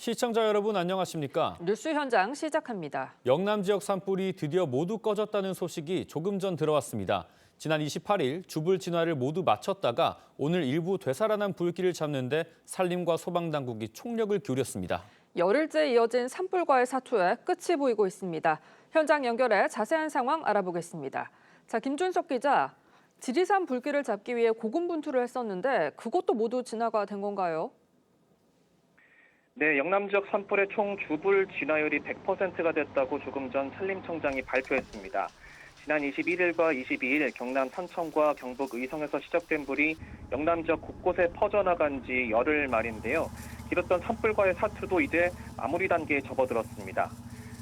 시청자 여러분 안녕하십니까? 뉴스 현장 시작합니다. 영남 지역 산불이 드디어 모두 꺼졌다는 소식이 조금 전 들어왔습니다. 지난 28일 주불 진화를 모두 마쳤다가 오늘 일부 되살아난 불길을 잡는데 산림과 소방당국이 총력을 기울였습니다. 열흘째 이어진 산불과의 사투에 끝이 보이고 있습니다. 현장 연결해 자세한 상황 알아보겠습니다. 자, 김준석 기자, 지리산 불길을 잡기 위해 고군분투를 했었는데 그것도 모두 진화가 된 건가요? 네, 영남 지역 산불의 총 주불 진화율이 100%가 됐다고 조금 전 산림청장이 발표했습니다. 지난 21일과 22일 경남 산청과 경북 의성에서 시작된 불이 영남 지역 곳곳에 퍼져나간 지 열흘 말인데요. 길었던 산불과의 사투도 이제 마무리 단계에 접어들었습니다.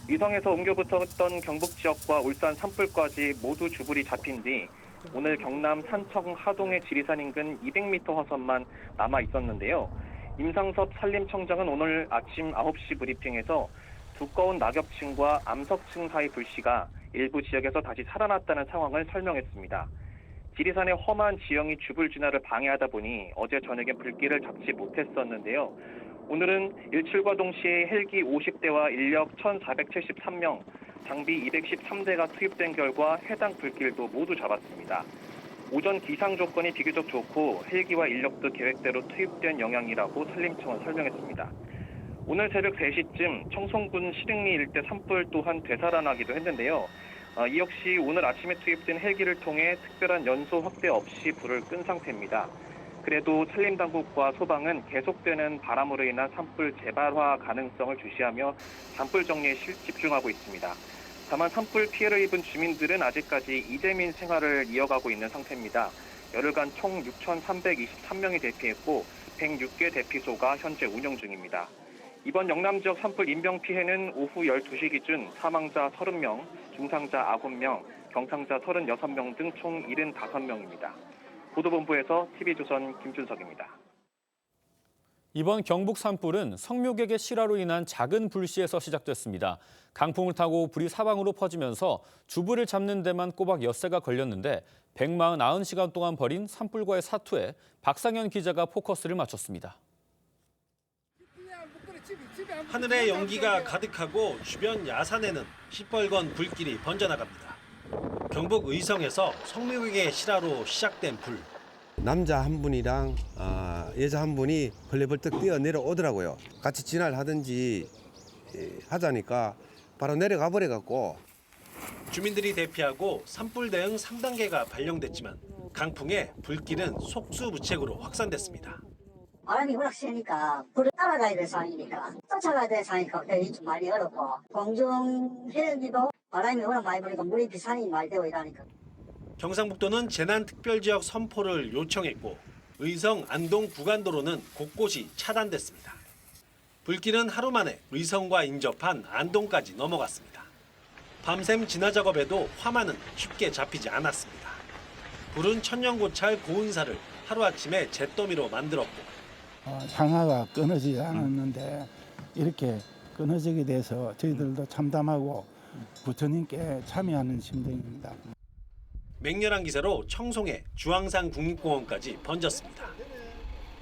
의성에서 옮겨붙었던 경북 지역과 울산 산불까지 모두 주불이 잡힌 뒤 오늘 경남 산청 하동의 지리산 인근 200m 화선만 남아 있었는데요. 임상섭 산림청장은 오늘 아침 9시 브리핑에서 두꺼운 낙엽층과 암석층 사이 불씨가 일부 지역에서 다시 살아났다는 상황을 설명했습니다. 지리산의 험한 지형이 주불 진화를 방해하다 보니 어제 저녁에 불길을 잡지 못했었는데요. 오늘은 일출과 동시에 헬기 50대와 인력 1,473명, 장비 213대가 투입된 결과 해당 불길도 모두 잡았습니다. 오전 기상 조건이 비교적 좋고 헬기와 인력도 계획대로 투입된 영향이라고 산림청은 설명했습니다. 오늘 새벽 3시쯤 청송군 시릉리 일대 산불 또한 되살아나기도 했는데요. 이 역시 오늘 아침에 투입된 헬기를 통해 특별한 연소 확대 없이 불을 끈 상태입니다. 그래도 산림당국과 소방은 계속되는 바람으로 인한 산불 재발화 가능성을 주시하며 산불 정리에 집중하고 있습니다. 다만 산불 피해를 입은 주민들은 아직까지 이재민 생활을 이어가고 있는 상태입니다. 열흘간 총 6,323명이 대피했고 106개 대피소가 현재 운영 중입니다. 이번 영남 지역 산불 인명 피해는 오후 12시 기준 사망자 30명, 중상자 9명, 경상자 36명 등 총 75명입니다. 보도본부에서 TV조선 김준석입니다. 이번 경북 산불은 성묘객의 실화로 인한 작은 불씨에서 시작됐습니다. 강풍을 타고 불이 사방으로 퍼지면서 주불을 잡는 데만 꼬박 엿새가 걸렸는데 149시간 동안 벌인 산불과의 사투에 박상현 기자가 포커스를 맞췄습니다. 하늘에 연기가 가득하고 주변 야산에는 시뻘건 불길이 번져나갑니다. 경북 의성에서 성묘객의 실화로 시작된 불. 남자 한 분이랑 여자 한 분이 벌레벌떡 뛰어 내려오더라고요. 같이 진화를 하든지 하자니까 바로 내려가 버려갖고. 주민들이 대피하고 산불 대응 3단계가 발령됐지만 강풍에 불길은 속수무책으로 확산됐습니다. 바람이 워낙 세니까 불을 따라가야 될 상황이니까 쫓아가야 될 상황이니까 좀 많이 어렵고 공중 헬기도 바람이 워낙 많이 부니까 물이 비산이 많이 되고 이러니까. 경상북도는 재난특별지역 선포를 요청했고 의성 안동 구간도로는 곳곳이 차단됐습니다. 불길은 하루 만에 의성과 인접한 안동까지 넘어갔습니다. 밤샘 진화 작업에도 화마는 쉽게 잡히지 않았습니다. 불은 천년고찰 고운사를 하루아침에 잿더미로 만들었고 향하가 끊어지지 않았는데 이렇게 끊어지게 돼서 저희들도 참담하고 부처님께 참여하는 심정입니다. 맹렬한 기세로 청송에 주황산 국립공원까지 번졌습니다.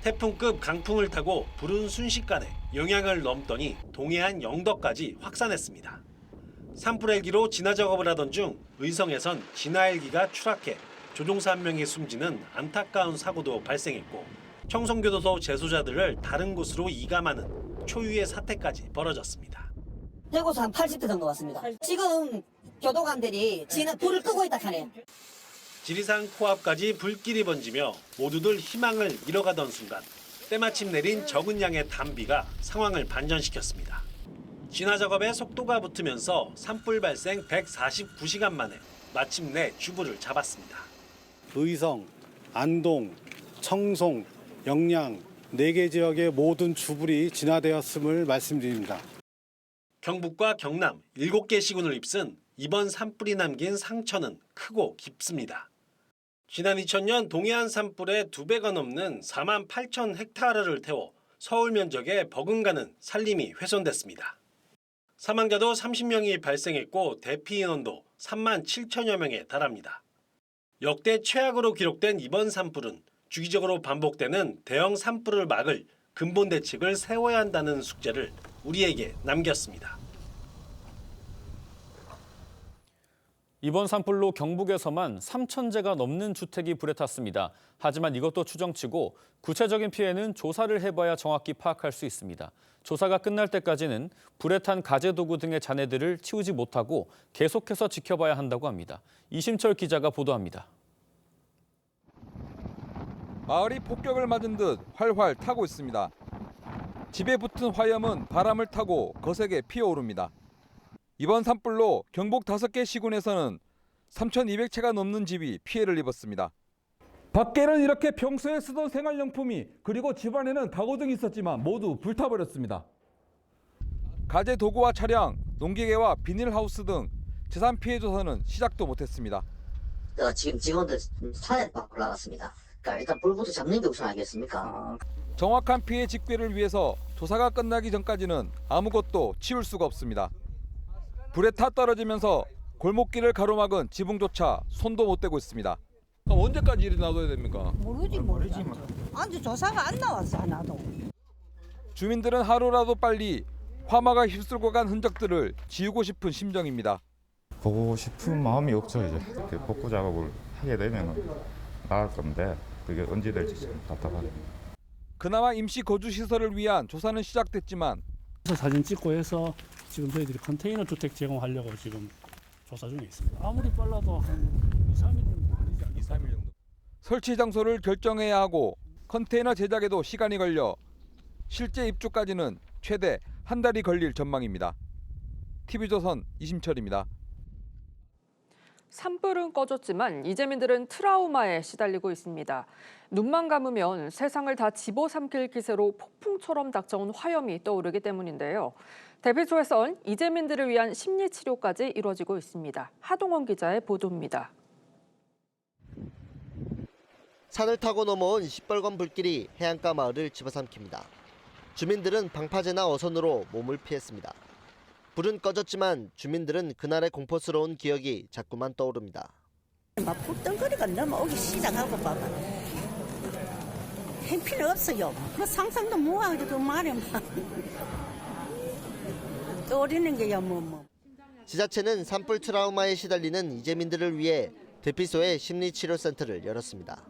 태풍급 강풍을 타고 불은 순식간에 영향을 넘더니 동해안 영덕까지 확산했습니다. 산불 헬기로 진화 작업을 하던 중 의성에선 진화 헬기가 추락해 조종사 한 명이 숨지는 안타까운 사고도 발생했고 청송교도소 재소자들을 다른 곳으로 이감하는 초유의 사태까지 벌어졌습니다. 해고서 한 80대 정도 왔습니다. 지금 교도관들이 불을 끄고 있다 하네요. 지리산 코앞까지 불길이 번지며 모두들 희망을 잃어가던 순간 때마침 내린 적은 양의 단비가 상황을 반전시켰습니다. 진화 작업에 속도가 붙으면서 산불 발생 149시간 만에 마침내 주불을 잡았습니다. 의성, 안동, 청송, 영양 4개 지역의 모든 주불이 진화되었음을 말씀드립니다. 경북과 경남 7개 시군을 휩쓴 이번 산불이 남긴 상처는 크고 깊습니다. 지난 2000년 동해안 산불의 2배가 넘는 4만 8천 헥타르를 태워 서울 면적에 버금가는 산림이 훼손됐습니다. 사망자도 30명이 발생했고 대피 인원도 3만 7천여 명에 달합니다. 역대 최악으로 기록된 이번 산불은 주기적으로 반복되는 대형 산불을 막을 근본 대책을 세워야 한다는 숙제를 우리에게 남겼습니다. 이번 산불로 경북에서만 3,000채가 넘는 주택이 불에 탔습니다. 하지만 이것도 추정치고 구체적인 피해는 조사를 해봐야 정확히 파악할 수 있습니다. 조사가 끝날 때까지는 불에 탄 가재도구 등의 잔해들을 치우지 못하고 계속해서 지켜봐야 한다고 합니다. 이심철 기자가 보도합니다. 마을이 폭격을 맞은 듯 활활 타고 있습니다. 집에 붙은 화염은 바람을 타고 거세게 피어오릅니다. 이번 산불로 경북 5개 시군에서는 3,200채가 넘는 집이 피해를 입었습니다. 밖에는 이렇게 평소에 쓰던 생활용품이 그리고 집안에는 다고등이 있었지만 모두 불타버렸습니다. 가재 도구와 차량, 농기계와 비닐하우스 등 재산 피해 조사는 시작도 못했습니다. 지금 직원들 산에 밖으로 나갔습니다. 그러니까 일단 불부터 잡는 게 우선 아니겠습니까? 정확한 피해 직배를 위해서 조사가 끝나기 전까지는 아무것도 치울 수가 없습니다. 불에 타 떨어지면서 골목길을 가로막은 지붕조차 손도 못 대고 있습니다. 언제까지 일이 놔둬야 됩니까? 모르지. 아직 조사가 안 나왔어 하나도. 주민들은 하루라도 빨리 화마가 휩쓸고 간 흔적들을 지우고 싶은 심정입니다. 보고 싶은 마음이 없죠. 이제 복구 작업을 하게 되면 나을 건데 그게 언제 될지 좀 답답하네요. 그나마 임시 거주 시설을 위한 조사는 시작됐지만 사진 찍고 해서 지금 저희들이 컨테이너 주택 제공하려고 지금 조사 중에 있습니다. 아무리 빨라도 한 2, 3일 정도 걸리지 않을까. 2, 3일 정도. 설치 장소를 결정해야 하고 컨테이너 제작에도 시간이 걸려 실제 입주까지는 최대 한 달이 걸릴 전망입니다. TV조선 이심철입니다. 산불은 꺼졌지만 이재민들은 트라우마에 시달리고 있습니다. 눈만 감으면 세상을 다 집어삼킬 기세로 폭풍처럼 닥쳐온 화염이 떠오르기 때문인데요. 대피소에선 이재민들을 위한 심리치료까지 이루어지고 있습니다. 하동원 기자의 보도입니다. 산을 타고 넘어온 시뻘건 불길이 해안가 마을을 집어삼킵니다. 주민들은 방파제나 어선으로 몸을 피했습니다. 불은 꺼졌지만 주민들은 그날의 공포스러운 기억이 자꾸만 떠오릅니다. 막 불덩거리가 넘어오기 시작하고 봐봐. 행필이 없어요. 그 상상도 못하고 그 말이 막 떠오르는 게야 뭐. 지자체는 산불 트라우마에 시달리는 이재민들을 위해 대피소에 심리치료센터를 열었습니다.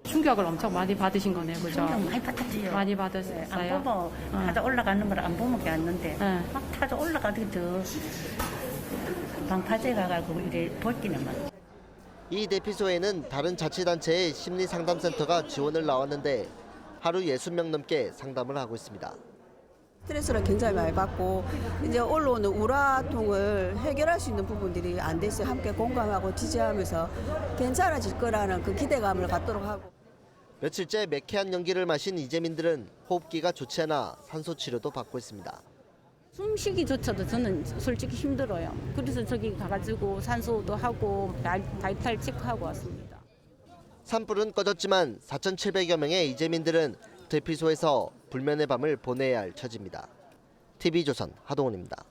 충격을 엄청 많이 받으신 거네요, 그죠? 충격 많이 받았지요. 많이 받으셨어요. 안 보면 타자 올라가는 걸 안 보면 겠는데 막 타자 올라가도 더 방파제 가가지고 이래 볼기는 막. 이 대피소에는 다른 자치단체의 심리상담센터가 지원을 나왔는데 하루 60명 넘게 상담을 하고 있습니다. 스트레스를 굉장히 많이 받고 이제 올라오는 우라통을 해결할 수 있는 부분들이 안 돼서 함께 공감하고 지지하면서 괜찮아질 거라는 그 기대감을 갖도록 하고. 며칠째 매캐한 연기를 마신 이재민들은 호흡기가 좋지 않아 산소 치료도 받고 있습니다. 숨쉬기조차도 저는 솔직히 힘들어요. 그래서 저기 가가지고 산소도 하고 바이탈 체크하고 왔습니다. 산불은 꺼졌지만 4,700여 명의 이재민들은 대피소에서 불면의 밤을 보내야 할 처지입니다. TV조선 하동훈입니다.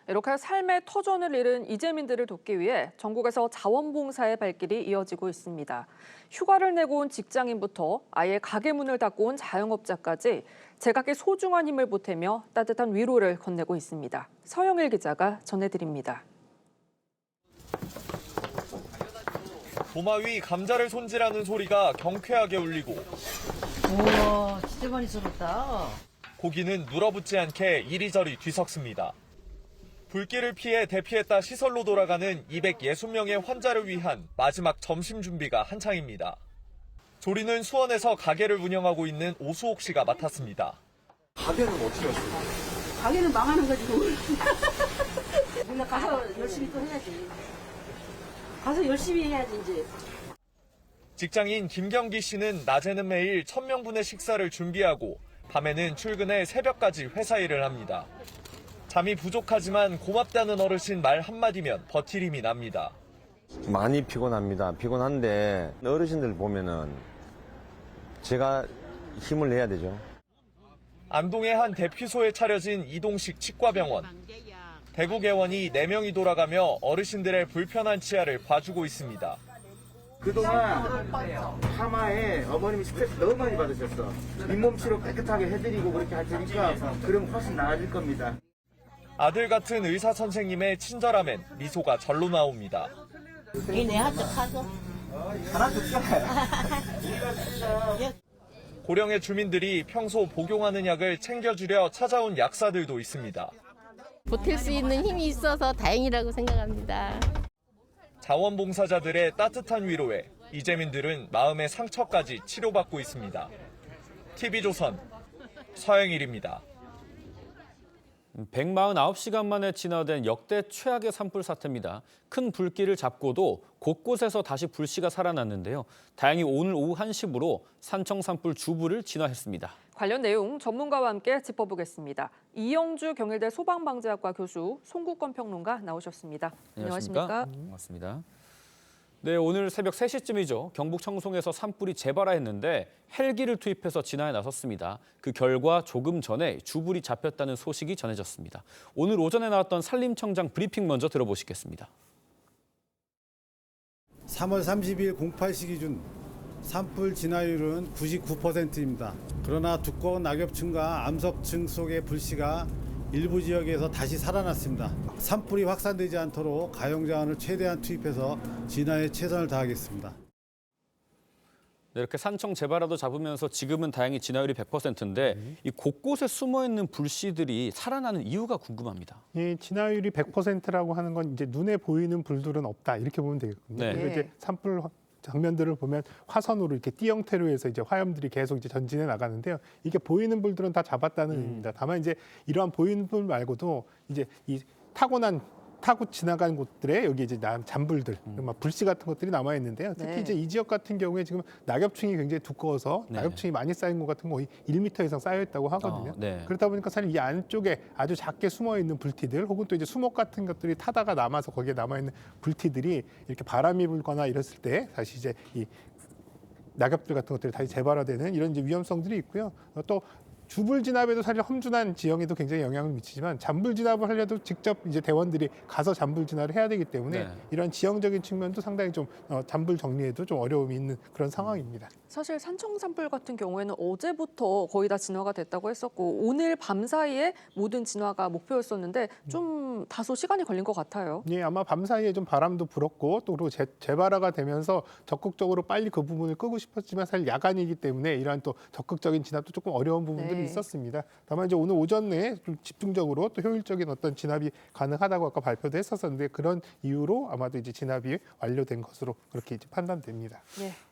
이렇게 삶의 터전을 잃은 이재민들을 돕기 위해 전국에서 자원봉사의 발길이 이어지고 있습니다. 휴가를 내고 온 직장인부터 아예 가게 문을 닫고 온 자영업자까지 제각의 소중한 힘을 보태며 따뜻한 위로를 건네고 있습니다. 서영일 기자가 전해드립니다. 도마 위 감자를 손질하는 소리가 경쾌하게 울리고 우와, 진짜 많이 썰었다. 고기는 눌어붙지 않게 이리저리 뒤섞습니다. 불길을 피해 대피했다 시설로 돌아가는 260명의 환자를 위한 마지막 점심 준비가 한창입니다. 조리는 수원에서 가게를 운영하고 있는 오수옥 씨가 맡았습니다. 가게는 어떻게 하세요? 가게는 망하는 거지. 우리가 가서 열심히 또 해야지. 가서 열심히 해야지 이제. 직장인 김경기 씨는 낮에는 매일 1,000명분의 식사를 준비하고 밤에는 출근해 새벽까지 회사 일을 합니다. 잠이 부족하지만 고맙다는 어르신 말 한마디면 버틸 힘이 납니다. 많이 피곤합니다. 피곤한데 어르신들 보면은 제가 힘을 내야 되죠. 안동의 한 대피소에 차려진 이동식 치과병원. 대구 개원이 4명이 돌아가며 어르신들의 불편한 치아를 봐주고 있습니다. 그동안 파마에 어머님이 스트레스 너무 많이 받으셨어. 잇몸 치료 깨끗하게 해드리고 그렇게 할 테니까 그럼 훨씬 나아질 겁니다. 아들 같은 의사 선생님의 친절함엔 미소가 절로 나옵니다. 내 한테 가서. 하나 줬잖아요. 고령의 주민들이 평소 복용하는 약을 챙겨주려 찾아온 약사들도 있습니다. 보탤 수 있는 힘이 있어서 다행이라고 생각합니다. 자원봉사자들의 따뜻한 위로에 이재민들은 마음의 상처까지 치료받고 있습니다. TV조선 서영일입니다. 149시간 만에 진화된 역대 최악의 산불 사태입니다. 큰 불길을 잡고도 곳곳에서 다시 불씨가 살아났는데요. 다행히 오늘 오후 1시부로 산청 산불 주부를 진화했습니다. 관련 내용 전문가와 함께 짚어보겠습니다. 이영주 경일대 소방방재학과 교수, 송국권 평론가 나오셨습니다. 안녕하십니까? 반갑습니다. 네, 오늘 새벽 3시쯤이죠. 경북 청송에서 산불이 재발하였는데 헬기를 투입해서 진화에 나섰습니다. 그 결과 조금 전에 주불이 잡혔다는 소식이 전해졌습니다. 오늘 오전에 나왔던 산림청장 브리핑 먼저 들어보시겠습니다. 3월 30일 08시 기준 산불 진화율은 99%입니다. 그러나 두꺼운 낙엽층과 암석층 속의 불씨가 일부 지역에서 다시 살아났습니다. 산불이 확산되지 않도록 가용자원을 최대한 투입해서 진화에 최선을 다하겠습니다. 네, 이렇게 산청 재발화도 잡으면서 지금은 다행히 진화율이 100%인데 이 곳곳에 숨어있는 불씨들이 살아나는 이유가 궁금합니다. 이 진화율이 100%라고 하는 건 이제 눈에 보이는 불들은 없다 이렇게 보면 되겠거든요. 네. 그리고 이제 산불 장면들을 보면 화선으로 이렇게 띠 형태로 해서 이제 화염들이 계속 이제 전진해 나가는데요. 이게 보이는 불들은 다 잡았다는 의미입니다. 다만 이제 이러한 보이는 불 말고도 이제 이 타고 지나간 곳들에 여기 이제 잔불들, 막 불씨 같은 것들이 남아 있는데요. 특히 네. 이제 이 지역 같은 경우에 지금 낙엽층이 굉장히 두꺼워서 네. 낙엽층이 많이 쌓인 것 같은 거 거의 1m 이상 쌓여 있다고 하거든요. 네. 그렇다 보니까 사실 이 안쪽에 아주 작게 숨어 있는 불티들 혹은 또 이제 수목 같은 것들이 타다가 남아서 거기에 남아 있는 불티들이 이렇게 바람이 불거나 이랬을 때 다시 이제 이 낙엽들 같은 것들이 다시 재발화되는 이런 이제 위험성들이 있고요. 또 주불 진압에도 사실 험준한 지형에도 굉장히 영향을 미치지만 잔불 진압을 하려도 직접 이제 대원들이 가서 잔불 진압을 해야 되기 때문에 네. 이런 지형적인 측면도 상당히 좀 잔불 정리에도 좀 어려움이 있는 그런 상황입니다. 사실 산청 산불 같은 경우에는 어제부터 거의 다 진화가 됐다고 했었고 오늘 밤 사이에 모든 진화가 목표였었는데 좀 다소 시간이 걸린 것 같아요. 예, 아마 밤 사이에 좀 바람도 불었고 또 그리고 재발화가 되면서 적극적으로 빨리 그 부분을 끄고 싶었지만 사실 야간이기 때문에 이러한 또 적극적인 진압도 조금 어려운 부분들이 있었습니다. 다만 이제 오늘 오전에 좀 집중적으로 또 효율적인 어떤 진압이 가능하다고 아까 발표도 했었었는데 그런 이유로 아마도 이제 진압이 완료된 것으로 그렇게 이제 판단됩니다.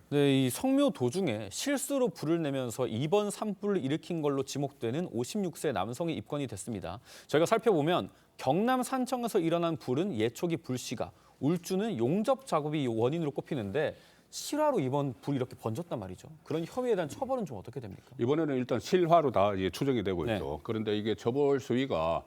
네, 이 성묘 도중에 실수로 불을 내면서 이번 산불을 일으킨 걸로 지목되는 56세 남성이 입건이 됐습니다. 저희가 살펴보면 경남 산청에서 일어난 불은 예초기 불씨가, 울주는 용접 작업이 원인으로 꼽히는데 실화로 이번 불이 이렇게 번졌단 말이죠. 그런 혐의에 대한 처벌은 좀 어떻게 됩니까? 이번에는 일단 실화로 다 이제 추정이 되고 네. 있죠. 그런데 이게 처벌 수위가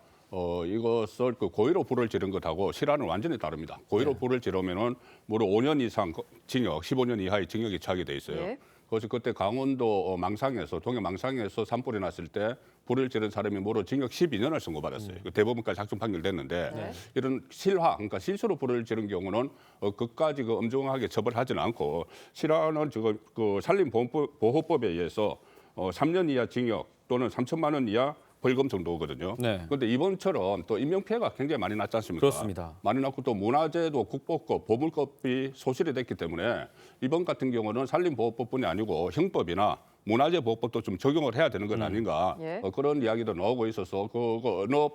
이것을 그 고의로 불을 지른 것하고 실화는 완전히 다릅니다. 고의로 불을 지르면은 무려 5년 이상 징역, 15년 이하의 징역이 차게 돼 있어요. 예. 그래서 그때 강원도 망상에서 동해 망상에서 산불이 났을 때 불을 지른 사람이 무려 징역 12년을 선고받았어요. 그 대법원까지 확정 판결됐는데 이런 실화, 그러니까 실수로 불을 지른 경우는 그까지 엄중하게 처벌하지는 않고 실화는 지금 그 산림보호법에 의해서 3년 이하 징역 또는 3천만 원 이하 벌금 정도거든요. 그런데 이번처럼 또 인명피해가 굉장히 많이 났지 않습니까? 그렇습니다. 많이 났고 또 문화재도 국보급, 보물급이 소실이 됐기 때문에 이번 같은 경우는 산림보호법뿐이 아니고 형법이나 문화재 보호법도 좀 적용을 해야 되는 건 아닌가 그런 이야기도 나오고 있어서 어느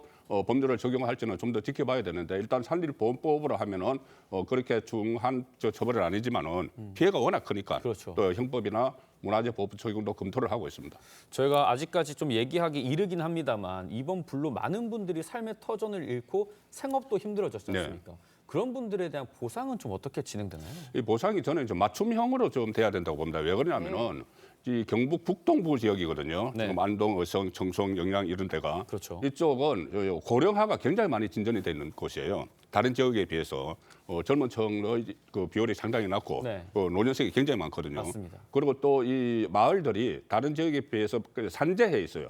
법률을 적용할지는 좀 더 지켜봐야 되는데 일단 산림보호법으로 하면은 그렇게 중한 처벌은 아니지만은 피해가 워낙 크니까 또 형법이나 문화재 보호법 적용도 검토를 하고 있습니다. 저희가 아직까지 좀 얘기하기 이르긴 합니다만 이번 불로 많은 분들이 삶의 터전을 잃고 생업도 힘들어졌지 않습니까? 그런 분들에 대한 보상은 좀 어떻게 진행되나요? 이 보상이 저는 좀 맞춤형으로 좀 돼야 된다고 봅니다. 왜 그러냐면은 이 경북 북동부 지역이거든요. 지금 안동, 어성, 청송, 영양 이런 데가 이쪽은 고령화가 굉장히 많이 진전이 돼 있는 곳이에요. 다른 지역에 비해서 젊은 층의 그 비율이 상당히 낮고 노년층이 굉장히 많거든요. 맞습니다. 그리고 또 이 마을들이 다른 지역에 비해서 산재해 있어요.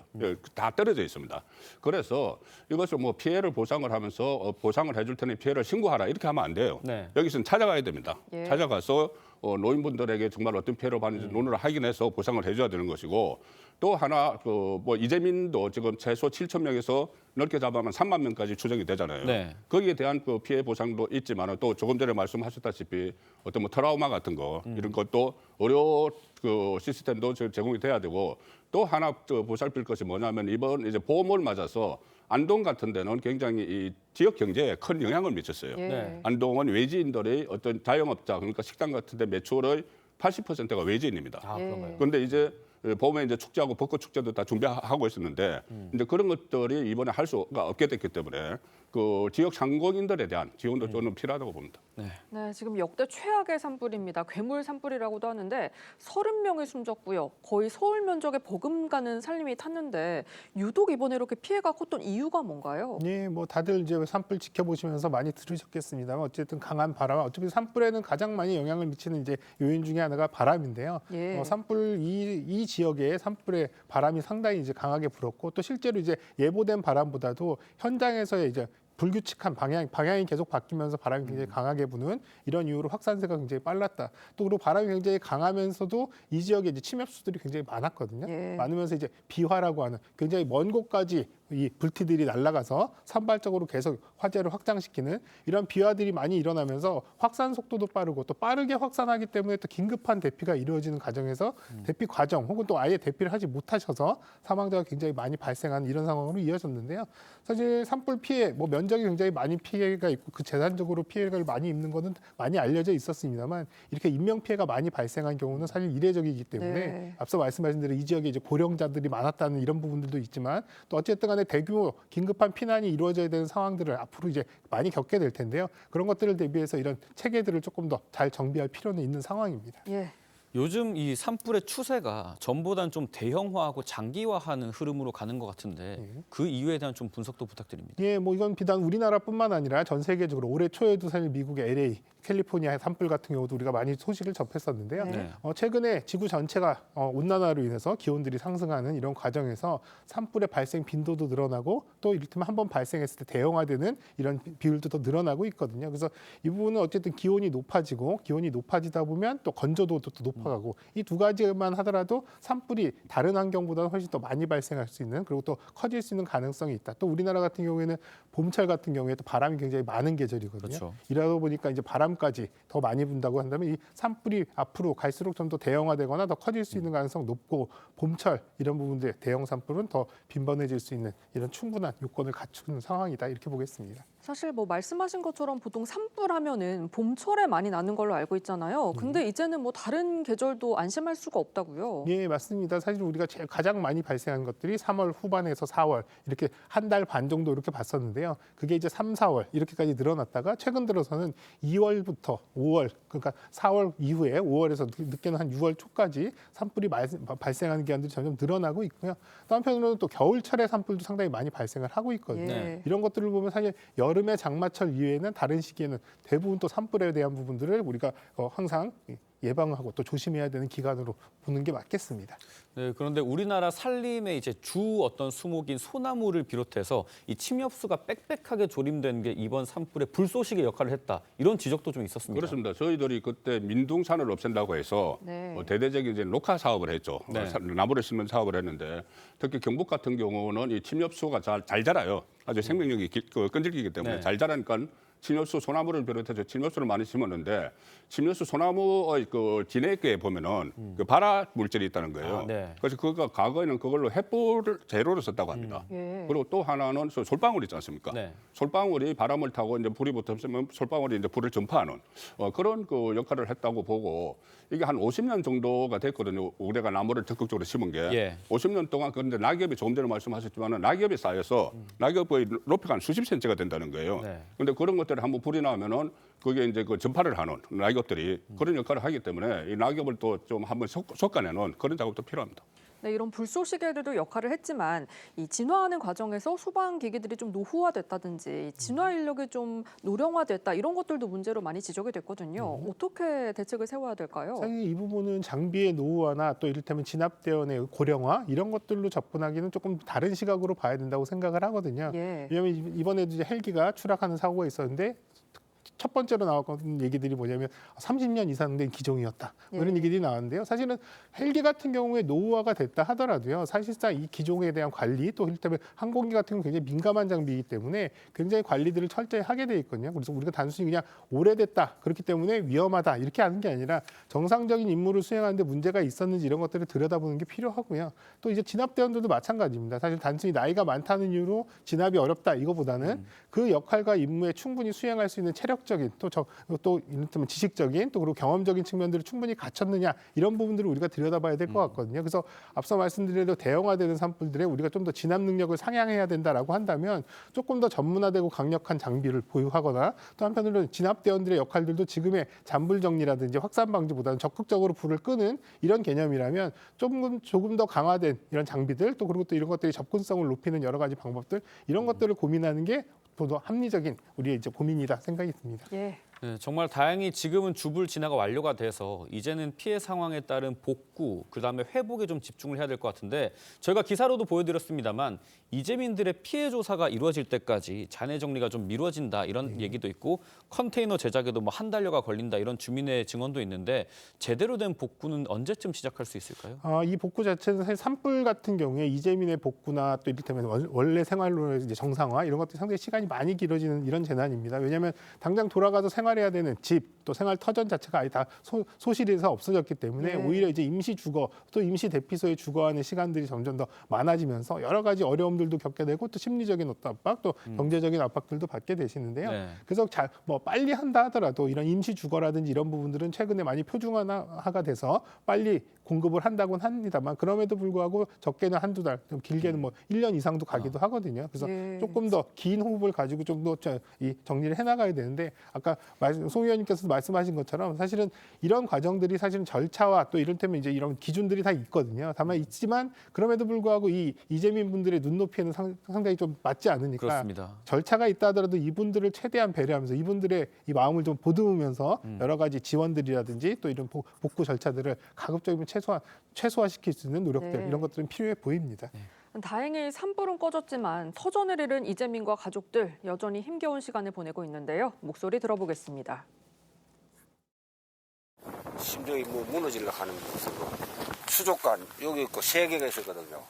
다 떨어져 있습니다. 그래서 이것을 뭐 피해를 보상을 하면서 보상을 해줄 테니 피해를 신고하라 이렇게 하면 안 돼요. 여기서는 찾아가야 됩니다. 찾아가서 노인분들에게 정말 어떤 피해를 받는지 눈으로 확인해서 보상을 해줘야 되는 것이고 또 하나 뭐 이재민도 지금 최소 7천 명에서 넓게 잡아면 3만 명까지 추정이 되잖아요. 네. 거기에 대한 그 피해 보상도 있지만 또 조금 전에 말씀하셨다시피 어떤 뭐 트라우마 같은 거 이런 것도 의료 그 시스템도 제공이 돼야 되고 또 하나 보살필 것이 뭐냐면 이번 이제 봄을 맞아서 안동 같은 데는 굉장히 이 지역 경제에 큰 영향을 미쳤어요. 네. 안동은 외지인들의 어떤 자영업자 그러니까 식당 같은 데 매출의 80%가 외지인입니다. 아, 그런가요? 그런데 이제 봄에 이제 축제하고 벚꽃 축제도 다 준비하고 있었는데 이제 그런 것들이 이번에 할 수가 없게 됐기 때문에 그 지역 상공인들에 대한 지원도 저는 필요하다고 봅니다. 네, 지금 역대 최악의 산불입니다. 괴물 산불이라고도 하는데 30명이 숨졌고요. 거의 서울 면적에 버금가는 산림이 탔는데 유독 이번에 이렇게 피해가 컸던 이유가 뭔가요? 예, 뭐 다들 이제 산불 지켜보시면서 많이 들으셨겠습니다만 어쨌든 강한 바람, 어차피 산불에는 가장 많이 영향을 미치는 이제 요인 중에 하나가 바람인데요. 예. 산불 이 지역에 산불의 바람이 상당히 이제 강하게 불었고 또 실제로 이제 예보된 바람보다도 현장에서의 이제 불규칙한 방향이 계속 바뀌면서 바람이 굉장히 강하게 부는 이런 이유로 확산세가 굉장히 빨랐다. 또 그리고 바람이 굉장히 강하면서도 이 지역에 이제 침엽수들이 굉장히 많았거든요. 예. 많으면서 이제 비화라고 하는 굉장히 먼 곳까지 이 불티들이 날아가서 산발적으로 계속 화재를 확장시키는 이런 비화들이 많이 일어나면서 확산 속도도 빠르고 또 빠르게 확산하기 때문에 또 긴급한 대피가 이루어지는 과정에서 대피 과정 혹은 또 아예 대피를 하지 못하셔서 사망자가 굉장히 많이 발생하는 이런 상황으로 이어졌는데요. 사실 산불 피해, 뭐 면적이 굉장히 많이 피해가 있고 그 재산적으로 피해를 많이 입는 것은 많이 알려져 있었습니다만 이렇게 인명 피해가 많이 발생한 경우는 사실 이례적이기 때문에 네. 앞서 말씀하신 대로 이 지역에 이제 고령자들이 많았다는 이런 부분들도 있지만 또 어쨌든 간에 대규모 긴급한 피난이 이루어져야 되는 상황들을 앞으로 이제 많이 겪게 될 텐데요. 그런 것들을 대비해서 이런 체계들을 조금 더 잘 정비할 필요는 있는 상황입니다. 예. 요즘 이 산불의 추세가 전보다는 좀 대형화하고 장기화하는 흐름으로 가는 것 같은데 그 이유에 대한 좀 분석도 부탁드립니다. 예, 뭐 이건 비단 우리나라뿐만 아니라 전 세계적으로 올해 초에도 사실 미국의 LA, 캘리포니아의 산불 같은 경우도 우리가 많이 소식을 접했었는데요. 네. 최근에 지구 전체가 온난화로 인해서 기온들이 상승하는 이런 과정에서 산불의 발생 빈도도 늘어나고 또 이를테면 한번 발생했을 때 대형화되는 이런 비율도 더 늘어나고 있거든요. 그래서 이 부분은 어쨌든 기온이 높아지다 보면 또 건조도도 또 높아가고 이 두 가지만 하더라도 산불이 다른 환경보다는 훨씬 더 많이 발생할 수 있는 그리고 또 커질 수 있는 가능성이 있다. 또 우리나라 같은 경우에는 봄철 같은 경우에 또 바람이 굉장히 많은 계절이거든요. 그렇죠. 이러다 보니까 이제 바람까지 더 많이 분다고 한다면 이 산불이 앞으로 갈수록 좀 더 대형화되거나 더 커질 수 있는 가능성 높고 봄철 이런 부분들 대형 산불은 더 빈번해질 수 있는 이런 충분한 요건을 갖추는 상황이다 이렇게 보겠습니다. 사실 뭐 말씀하신 것처럼 보통 산불하면은 봄철에 많이 나는 걸로 알고 있잖아요. 근데 이제는 뭐 다른 계절도 안심할 수가 없다고요. 예, 맞습니다. 사실 우리가 가장 많이 발생한 것들이 3월 후반에서 4월 이렇게 한 달 반 정도 이렇게 봤었는데요. 그게 이제 3, 4월 이렇게까지 늘어났다가 최근 들어서는 2월부터 5월 그러니까 4월 이후에 5월에서 늦게는 한 6월 초까지 산불이 발생하는 기간들이 점점 늘어나고 있고요. 또 한편으로는 또 겨울철에 산불도 상당히 많이 발생을 하고 있거든요. 예. 이런 것들을 보면 사실 여름의 장마철 이외에는 다른 시기에는 대부분 또 산불에 대한 부분들을 우리가 항상 예방하고 또 조심해야 되는 기간으로 보는 게 맞겠습니다. 네, 그런데 우리나라 산림의 이제 주 어떤 수목인 소나무를 비롯해서 이 침엽수가 빽빽하게 조림된 게 이번 산불의 불쏘시개 역할을 했다. 이런 지적도 좀 있었습니다. 그렇습니다. 저희들이 그때 민둥산을 없앤다고 해서 네. 대대적인 이제 녹화 사업을 했죠. 네. 나무를 심는 사업을 했는데 특히 경북 같은 경우는 이 침엽수가 잘 자라요. 아주 생명력이 끈질기기 때문에 네. 잘 자라니까 침엽수 소나무를 비롯해서 침엽수를 많이 심었는데 침엽수 소나무의 그 진액에 보면은 그 발화 물질이 있다는 거예요. 아, 네. 그래서 그가 과거에는 그걸로 횃불을 재료로 썼다고 합니다. 예. 그리고 또 하나는 솔방울 있지 않습니까? 네. 솔방울이 바람을 타고 이제 불이 붙으면 솔방울이 이제 불을 전파하는 그런 그 역할을 했다고 보고 이게 한 50년 정도가 됐거든요. 우리가 나무를 적극적으로 심은 게 예. 50년 동안 그런데 낙엽이 조금 전에 말씀하셨지만은 낙엽이 쌓여서 낙엽의 높이가 한 수십 센치가 된다는 거예요. 네. 그런데 그런 것들을 한번 불이 나면은 그게 이제 그 전파를 하는 낙엽들이 그런 역할을 하기 때문에 이 낙엽을 또 좀 한번 솎아내는 그런 작업도 필요합니다. 네, 이런 불쏘시개들도 역할을 했지만 이 진화하는 과정에서 소방 기기들이 좀 노후화됐다든지 진화 인력이 좀 노령화됐다 이런 것들도 문제로 많이 지적이 됐거든요. 어떻게 대책을 세워야 될까요? 사실 이 부분은 장비의 노후화나 또 이를테면 진압대원의 고령화 이런 것들로 접근하기는 조금 다른 시각으로 봐야 된다고 생각을 하거든요. 예. 왜냐하면 이번에도 이제 헬기가 추락하는 사고가 있었는데 첫 번째로 나왔던 얘기들이 뭐냐면 30년 이상 된 기종이었다. 이런 얘기들이 나왔는데요. 사실은 헬기 같은 경우에 노후화가 됐다 하더라도요. 사실상 이 기종에 대한 관리 또 이를테면 항공기 같은 경우는 굉장히 민감한 장비이기 때문에 굉장히 관리들을 철저히 하게 돼 있거든요. 그래서 우리가 단순히 그냥 오래됐다 그렇기 때문에 위험하다 이렇게 하는 게 아니라 정상적인 임무를 수행하는데 문제가 있었는지 이런 것들을 들여다보는 게 필요하고요. 또 이제 진압대원들도 마찬가지입니다. 사실 단순히 나이가 많다는 이유로 진압이 어렵다 이거보다는 그 역할과 임무에 충분히 수행할 수 있는 체력적인 또 이를테면 지식적인 또 그리고 경험적인 측면들을 충분히 갖췄느냐 이런 부분들을 우리가 들여다봐야 될 것 같거든요. 그래서 앞서 말씀드린 대로 대형화되는 산불들에 우리가 좀 더 진압 능력을 상향해야 된다라고 한다면 조금 더 전문화되고 강력한 장비를 보유하거나 또 한편으로는 진압대원들의 역할들도 지금의 잔불 정리라든지 확산 방지보다는 적극적으로 불을 끄는 이런 개념이라면 조금 더 강화된 이런 장비들 또 그리고 또 이런 것들이 접근성을 높이는 여러 가지 방법들 이런 것들을 고민하는 게 더 합리적인 우리의 이제 고민이다 생각이 듭니다. 예. 네, 정말 다행히 지금은 주불 진화가 완료가 돼서 이제는 피해 상황에 따른 복구, 그다음에 회복에 좀 집중을 해야 될 것 같은데 저희가 기사로도 보여드렸습니다만 이재민들의 피해 조사가 이루어질 때까지 잔해 정리가 좀 미뤄진다 이런 얘기도 있고 컨테이너 제작에도 뭐 한 달여가 걸린다 이런 주민의 증언도 있는데 제대로 된 복구는 언제쯤 시작할 수 있을까요? 이 복구 자체는 사실 산불 같은 경우에 이재민의 복구나 또 이를테면 원래 생활로 이제 정상화 이런 것들이 상당히 시간이 많이 길어지는 이런 재난입니다. 왜냐하면 당장 돌아가서 생활해야 되는 집 또 생활 터전 자체가 아예 다 소실에서 없어졌기 때문에 오히려 이제 임시 주거 또 임시 대피소에 주거하는 시간들이 점점 더 많아지면서 여러 가지 어려움들도 겪게 되고 또 심리적인 어떤 압박 또 경제적인 압박들도 받게 되시는데요. 그래서 뭐 빨리 한다 하더라도 이런 임시 주거라든지 이런 부분들은 최근에 많이 표준화가 돼서 빨리 공급을 한다고는 합니다만 그럼에도 불구하고 적게는 한두 달, 길게는 뭐 1년 이상도 가기도 하거든요. 그래서 조금 더 긴 호흡을 가지고 좀 더 정리를 해나가야 되는데 아까 송 의원님께서 말씀하신 것처럼 사실은 이런 과정들이 사실은 절차와 또 이를테면 이제 이런 기준들이 다 있거든요. 다만 있지만 그럼에도 불구하고 이 이재민 분들의 눈높이에는 상당히 좀 맞지 않으니까 그렇습니다. 절차가 있다 하더라도 이분들을 최대한 배려하면서 이분들의 이 마음을 좀 보듬으면서 여러 가지 지원들이라든지 또 이런 복구 절차들을 가급적이면 최소화시킬 수 있는 노력들 이런 것들은 필요해 보입니다. 다행히 산불은 꺼졌지만 터전을 잃은 이재민과 가족들 여전히 힘겨운 시간을 보내고 있는데요. 목소리 들어보겠습니다. 심정이 뭐 무너지려고 하는 모습으로 수족관 여기 있고 3개가 있었거든요.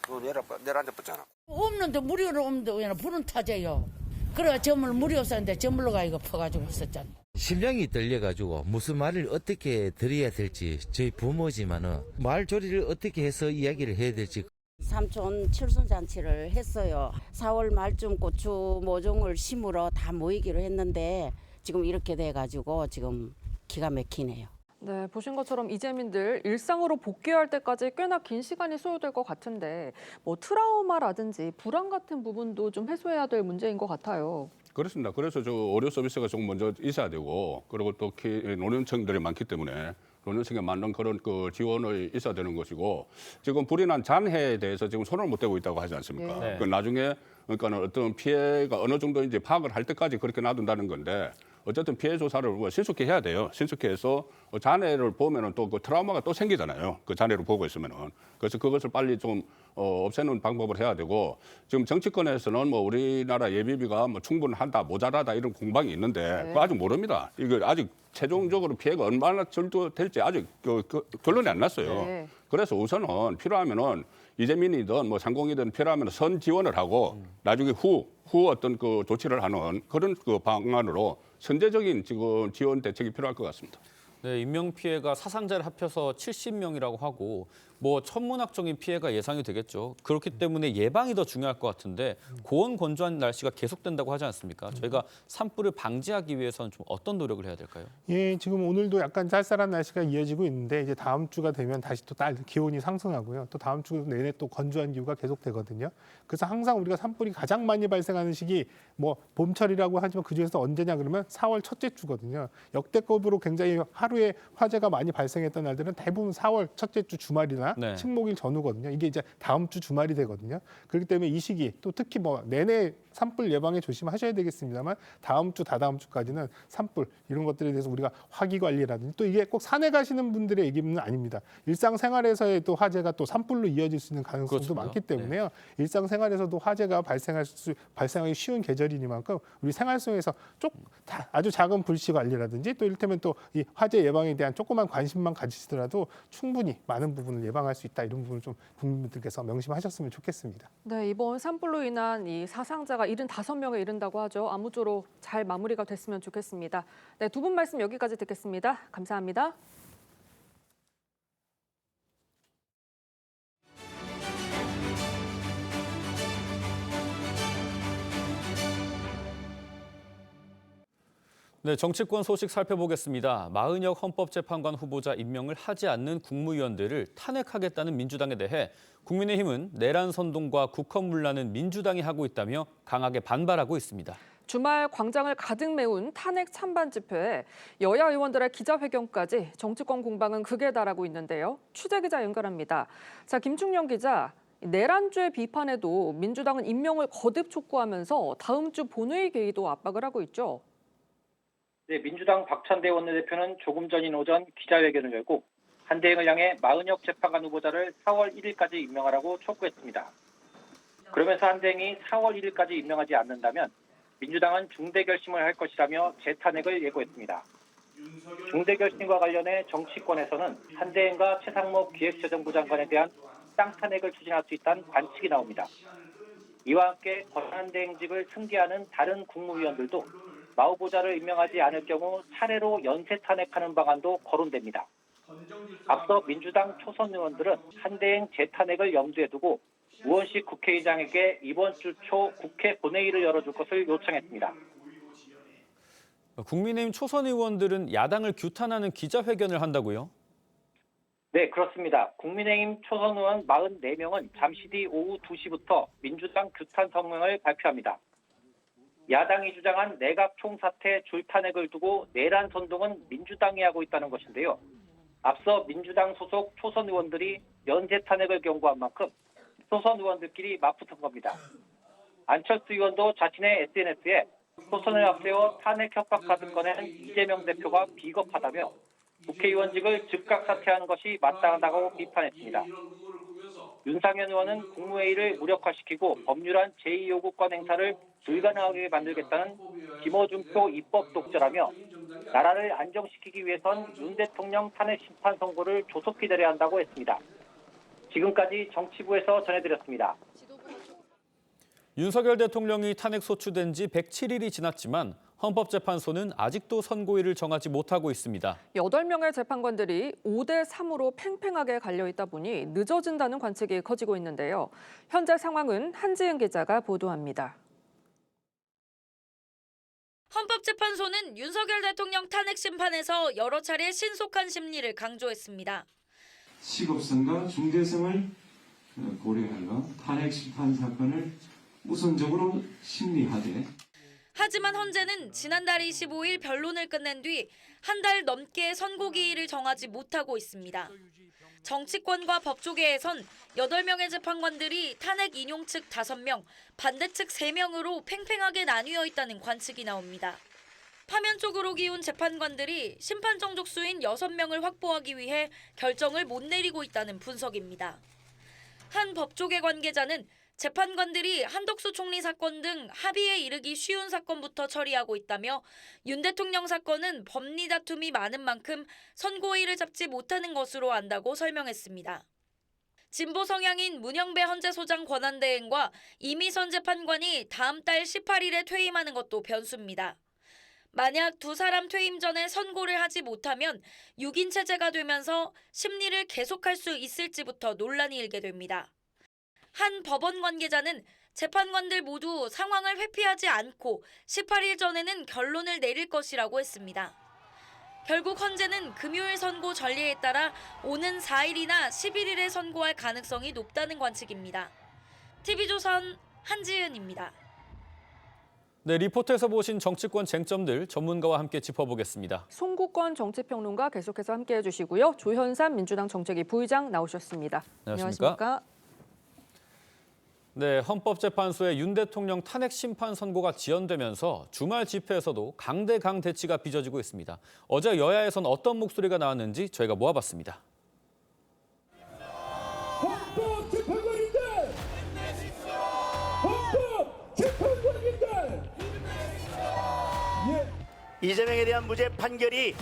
그거 내려앉아 붙잖아. 없는데 물이 없는데 그냥 불은 타져요. 그래 저물 물이 없었는데 저물로가 이거 퍼가지고 있었잖아. 심장이 떨려가지고 무슨 말을 어떻게 드려야 될지 저희 부모지만은 말조리를 어떻게 해서 이야기를 해야 될지. 삼촌 칠순 잔치를 했어요. 4월 말쯤 고추 모종을 심으러 다 모이기로 했는데 지금 이렇게 돼가지고 지금 기가 막히네요. 네, 보신 것처럼 이재민들 일상으로 복귀할 때까지 꽤나 긴 시간이 소요될 것 같은데 뭐 트라우마라든지 불안 같은 부분도 좀 해소해야 될 문제인 것 같아요. 그렇습니다. 그래서 저 의료 서비스가 좀 먼저 있어야 되고 그리고 또 노년층들이 많기 때문에 노년층에 맞는 그런 그 지원이 있어야 되는 것이고 지금 불이 난 잔해에 대해서 지금 손을 못 대고 있다고 하지 않습니까? 네. 그 나중에 그러니까 어떤 피해가 어느 정도인지 파악을 할 때까지 그렇게 놔둔다는 건데 어쨌든 피해 조사를 신속히 해야 돼요. 신속히 해서 잔해를 보면은 또 그 트라우마가 또 생기잖아요. 그 잔해를 보고 있으면은. 그래서 그것을 빨리 좀 없애는 방법을 해야 되고 지금 정치권에서는 뭐 우리나라 예비비가 뭐 충분하다, 모자라다 이런 공방이 있는데 그거 아직 모릅니다. 이거 아직 최종적으로 피해가 얼마나 절도될지 아직 결론이 안 났어요. 그래서 우선은 필요하면은 이재민이든 뭐 상공이든 필요하면 선 지원을 하고 나중에 후 어떤 그 조치를 하는 그런 그 방안으로 선제적인 지금 지원 대책이 필요할 것 같습니다. 네, 인명 피해가 사상자를 합쳐서 70명이라고 하고 뭐 천문학적인 피해가 예상이 되겠죠. 그렇기 때문에 예방이 더 중요할 것 같은데 고온 건조한 날씨가 계속된다고 하지 않습니까? 저희가 산불을 방지하기 위해서는 좀 어떤 노력을 해야 될까요? 예, 지금 오늘도 약간 쌀쌀한 날씨가 이어지고 있는데 이제 다음 주가 되면 다시 또 기온이 상승하고요. 또 다음 주 내내 또 건조한 기후가 계속되거든요. 그래서 항상 우리가 산불이 가장 많이 발생하는 시기 뭐 봄철이라고 하지만 그중에서 언제냐 그러면 4월 첫째 주거든요. 역대급으로 굉장히 하루에 화재가 많이 발생했던 날들은 대부분 4월 첫째 주 주말이나 주말이나 네. 식목일 전후거든요. 이게 이제 다음 주 주말이 되거든요. 그렇기 때문에 이 시기 또 특히 뭐 내내 산불 예방에 조심하셔야 되겠습니다만 다음 주, 다다음 주까지는 산불 이런 것들에 대해서 우리가 화기 관리라든지 또 이게 꼭 산에 가시는 분들의 얘기는 아닙니다. 일상생활에서의 또 화재가 또 산불로 이어질 수 있는 가능성도 그렇습니다. 많기 때문에요. 일상생활에서도 화재가 발생하기 쉬운 계절이니만큼 우리 생활 속에서 아주 작은 불씨 관리라든지 또 이를테면 또 이 화재 예방에 대한 조그만 관심만 가지시더라도 충분히 많은 부분을 예방할 수 있다 이런 부분을 좀 국민들께서 명심하셨으면 좋겠습니다. 네, 이번 산불로 인한 이 사상자가 75명에 이른다고 하죠. 아무쪼록 잘 마무리가 됐으면 좋겠습니다. 네, 두 분 말씀 여기까지 듣겠습니다. 감사합니다. 네, 정치권 소식 살펴보겠습니다. 마은혁 헌법재판관 후보자 임명을 하지 않는 국무위원들을 탄핵하겠다는 민주당에 대해 국민의힘은 내란 선동과 국헌문란은 민주당이 하고 있다며 강하게 반발하고 있습니다. 주말 광장을 가득 메운 탄핵 찬반 집회에 여야 의원들의 기자회견까지 정치권 공방은 극에 달하고 있는데요. 취재 기자 연결합니다. 자, 김충영 기자. 내란죄 비판에도 민주당은 임명을 거듭 촉구하면서 다음 주 본회의 개의도 압박을 하고 있죠. 네, 민주당 박찬대 원내대표는 조금 전인 오전 기자회견을 열고 한대행을 향해 마은혁 재판관 후보자를 4월 1일까지 임명하라고 촉구했습니다. 그러면서 한대행이 4월 1일까지 임명하지 않는다면 민주당은 중대 결심을 할 것이라며 재탄핵을 예고했습니다. 중대 결심과 관련해 정치권에서는 한대행과 최상목 기획재정부 장관에 대한 쌍탄핵을 추진할 수 있다는 관측이 나옵니다. 이와 함께 권한대행직을 승계하는 다른 국무위원들도 마 후보자를 임명하지 않을 경우 차례로 연쇄 탄핵하는 방안도 거론됩니다. 앞서 민주당 초선 의원들은 한대행 재탄핵을 염두에 두고 우원식 국회의장에게 이번 주 초 국회 본회의를 열어줄 것을 요청했습니다. 국민의힘 초선 의원들은 야당을 규탄하는 기자회견을 한다고요? 네, 그렇습니다. 국민의힘 초선 의원 44명은 잠시 뒤 오후 2시부터 민주당 규탄 성명을 발표합니다. 야당이 주장한 내각 총사퇴 줄탄핵을 두고 내란 선동은 민주당이 하고 있다는 것인데요. 앞서 민주당 소속 초선 의원들이 연쇄 탄핵을 경고한 만큼 초선 의원들끼리 맞붙은 겁니다. 안철수 의원도 자신의 SNS에 초선을 앞세워 탄핵 협박 카드 꺼낸 이재명 대표가 비겁하다며 국회의원직을 즉각 사퇴하는 것이 마땅하다고 비판했습니다. 윤상현 의원은 국무회의를 무력화시키고 법률안 제2요구권 행사를 불가능하게 만들겠다는 김어준표 입법 독재라며 나라를 안정시키기 위해선 윤 대통령 탄핵 심판 선고를 조속히 내려야 한다고 했습니다. 지금까지 정치부에서 전해드렸습니다. 윤석열 대통령이 탄핵 소추된 지 107일이 지났지만 헌법재판소는 아직도 선고일을 정하지 못하고 있습니다. 8명의 재판관들이 5대3으로 팽팽하게 갈려있다 보니 늦어진다는 관측이 커지고 있는데요. 현재 상황은 한지은 기자가 보도합니다. 헌법재판소는 윤석열 대통령 탄핵 심판에서 여러 차례 신속한 심리를 강조했습니다. 시급성과 중대성을 고려하여 탄핵 심판 사건을 우선적으로 심리하되 하지만 헌재는 지난달 25일 변론을 끝낸 뒤 한 달 넘게 선고기일을 정하지 못하고 있습니다. 정치권과 법조계에선 8명의 재판관들이 탄핵 인용 측 5명, 반대 측 3명으로 팽팽하게 나뉘어 있다는 관측이 나옵니다. 파면 쪽으로 기운 재판관들이 심판 정족수인 6명을 확보하기 위해 결정을 못 내리고 있다는 분석입니다. 한 법조계 관계자는 재판관들이 한덕수 총리 사건 등 합의에 이르기 쉬운 사건부터 처리하고 있다며 윤 대통령 사건은 법리 다툼이 많은 만큼 선고일을 잡지 못하는 것으로 안다고 설명했습니다. 진보 성향인 문영배 헌재소장 권한대행과 이미선 재판관이 다음 달 18일에 퇴임하는 것도 변수입니다. 만약 두 사람 퇴임 전에 선고를 하지 못하면 6인 체제가 되면서 심리를 계속할 수 있을지부터 논란이 일게 됩니다. 한 법원 관계자는 재판관들 모두 상황을 회피하지 않고 18일 전에는 결론을 내릴 것이라고 했습니다. 결국 헌재는 금요일 선고 전례에 따라 오는 4일이나 11일에 선고할 가능성이 높다는 관측입니다. TV조선 한지은입니다. 네, 리포트에서 보신 정치권 쟁점들 전문가와 함께 짚어보겠습니다. 송국권 정치평론가 계속해서 함께해 주시고요. 조현삼 민주당 정책위 부의장 나오셨습니다. 안녕하십니까? 네, 헌법재판소의 윤 대통령 탄핵 심판 선고가 지연되면서 주말 집회에서도 강대강 대치가 빚어지고 있습니다. 어제 여야에선 어떤 목소리가 나왔는지 저희가 모아봤습니다. 헌법재판관인들! 헌법재판관인들! 이재명에 대한 무죄 판결이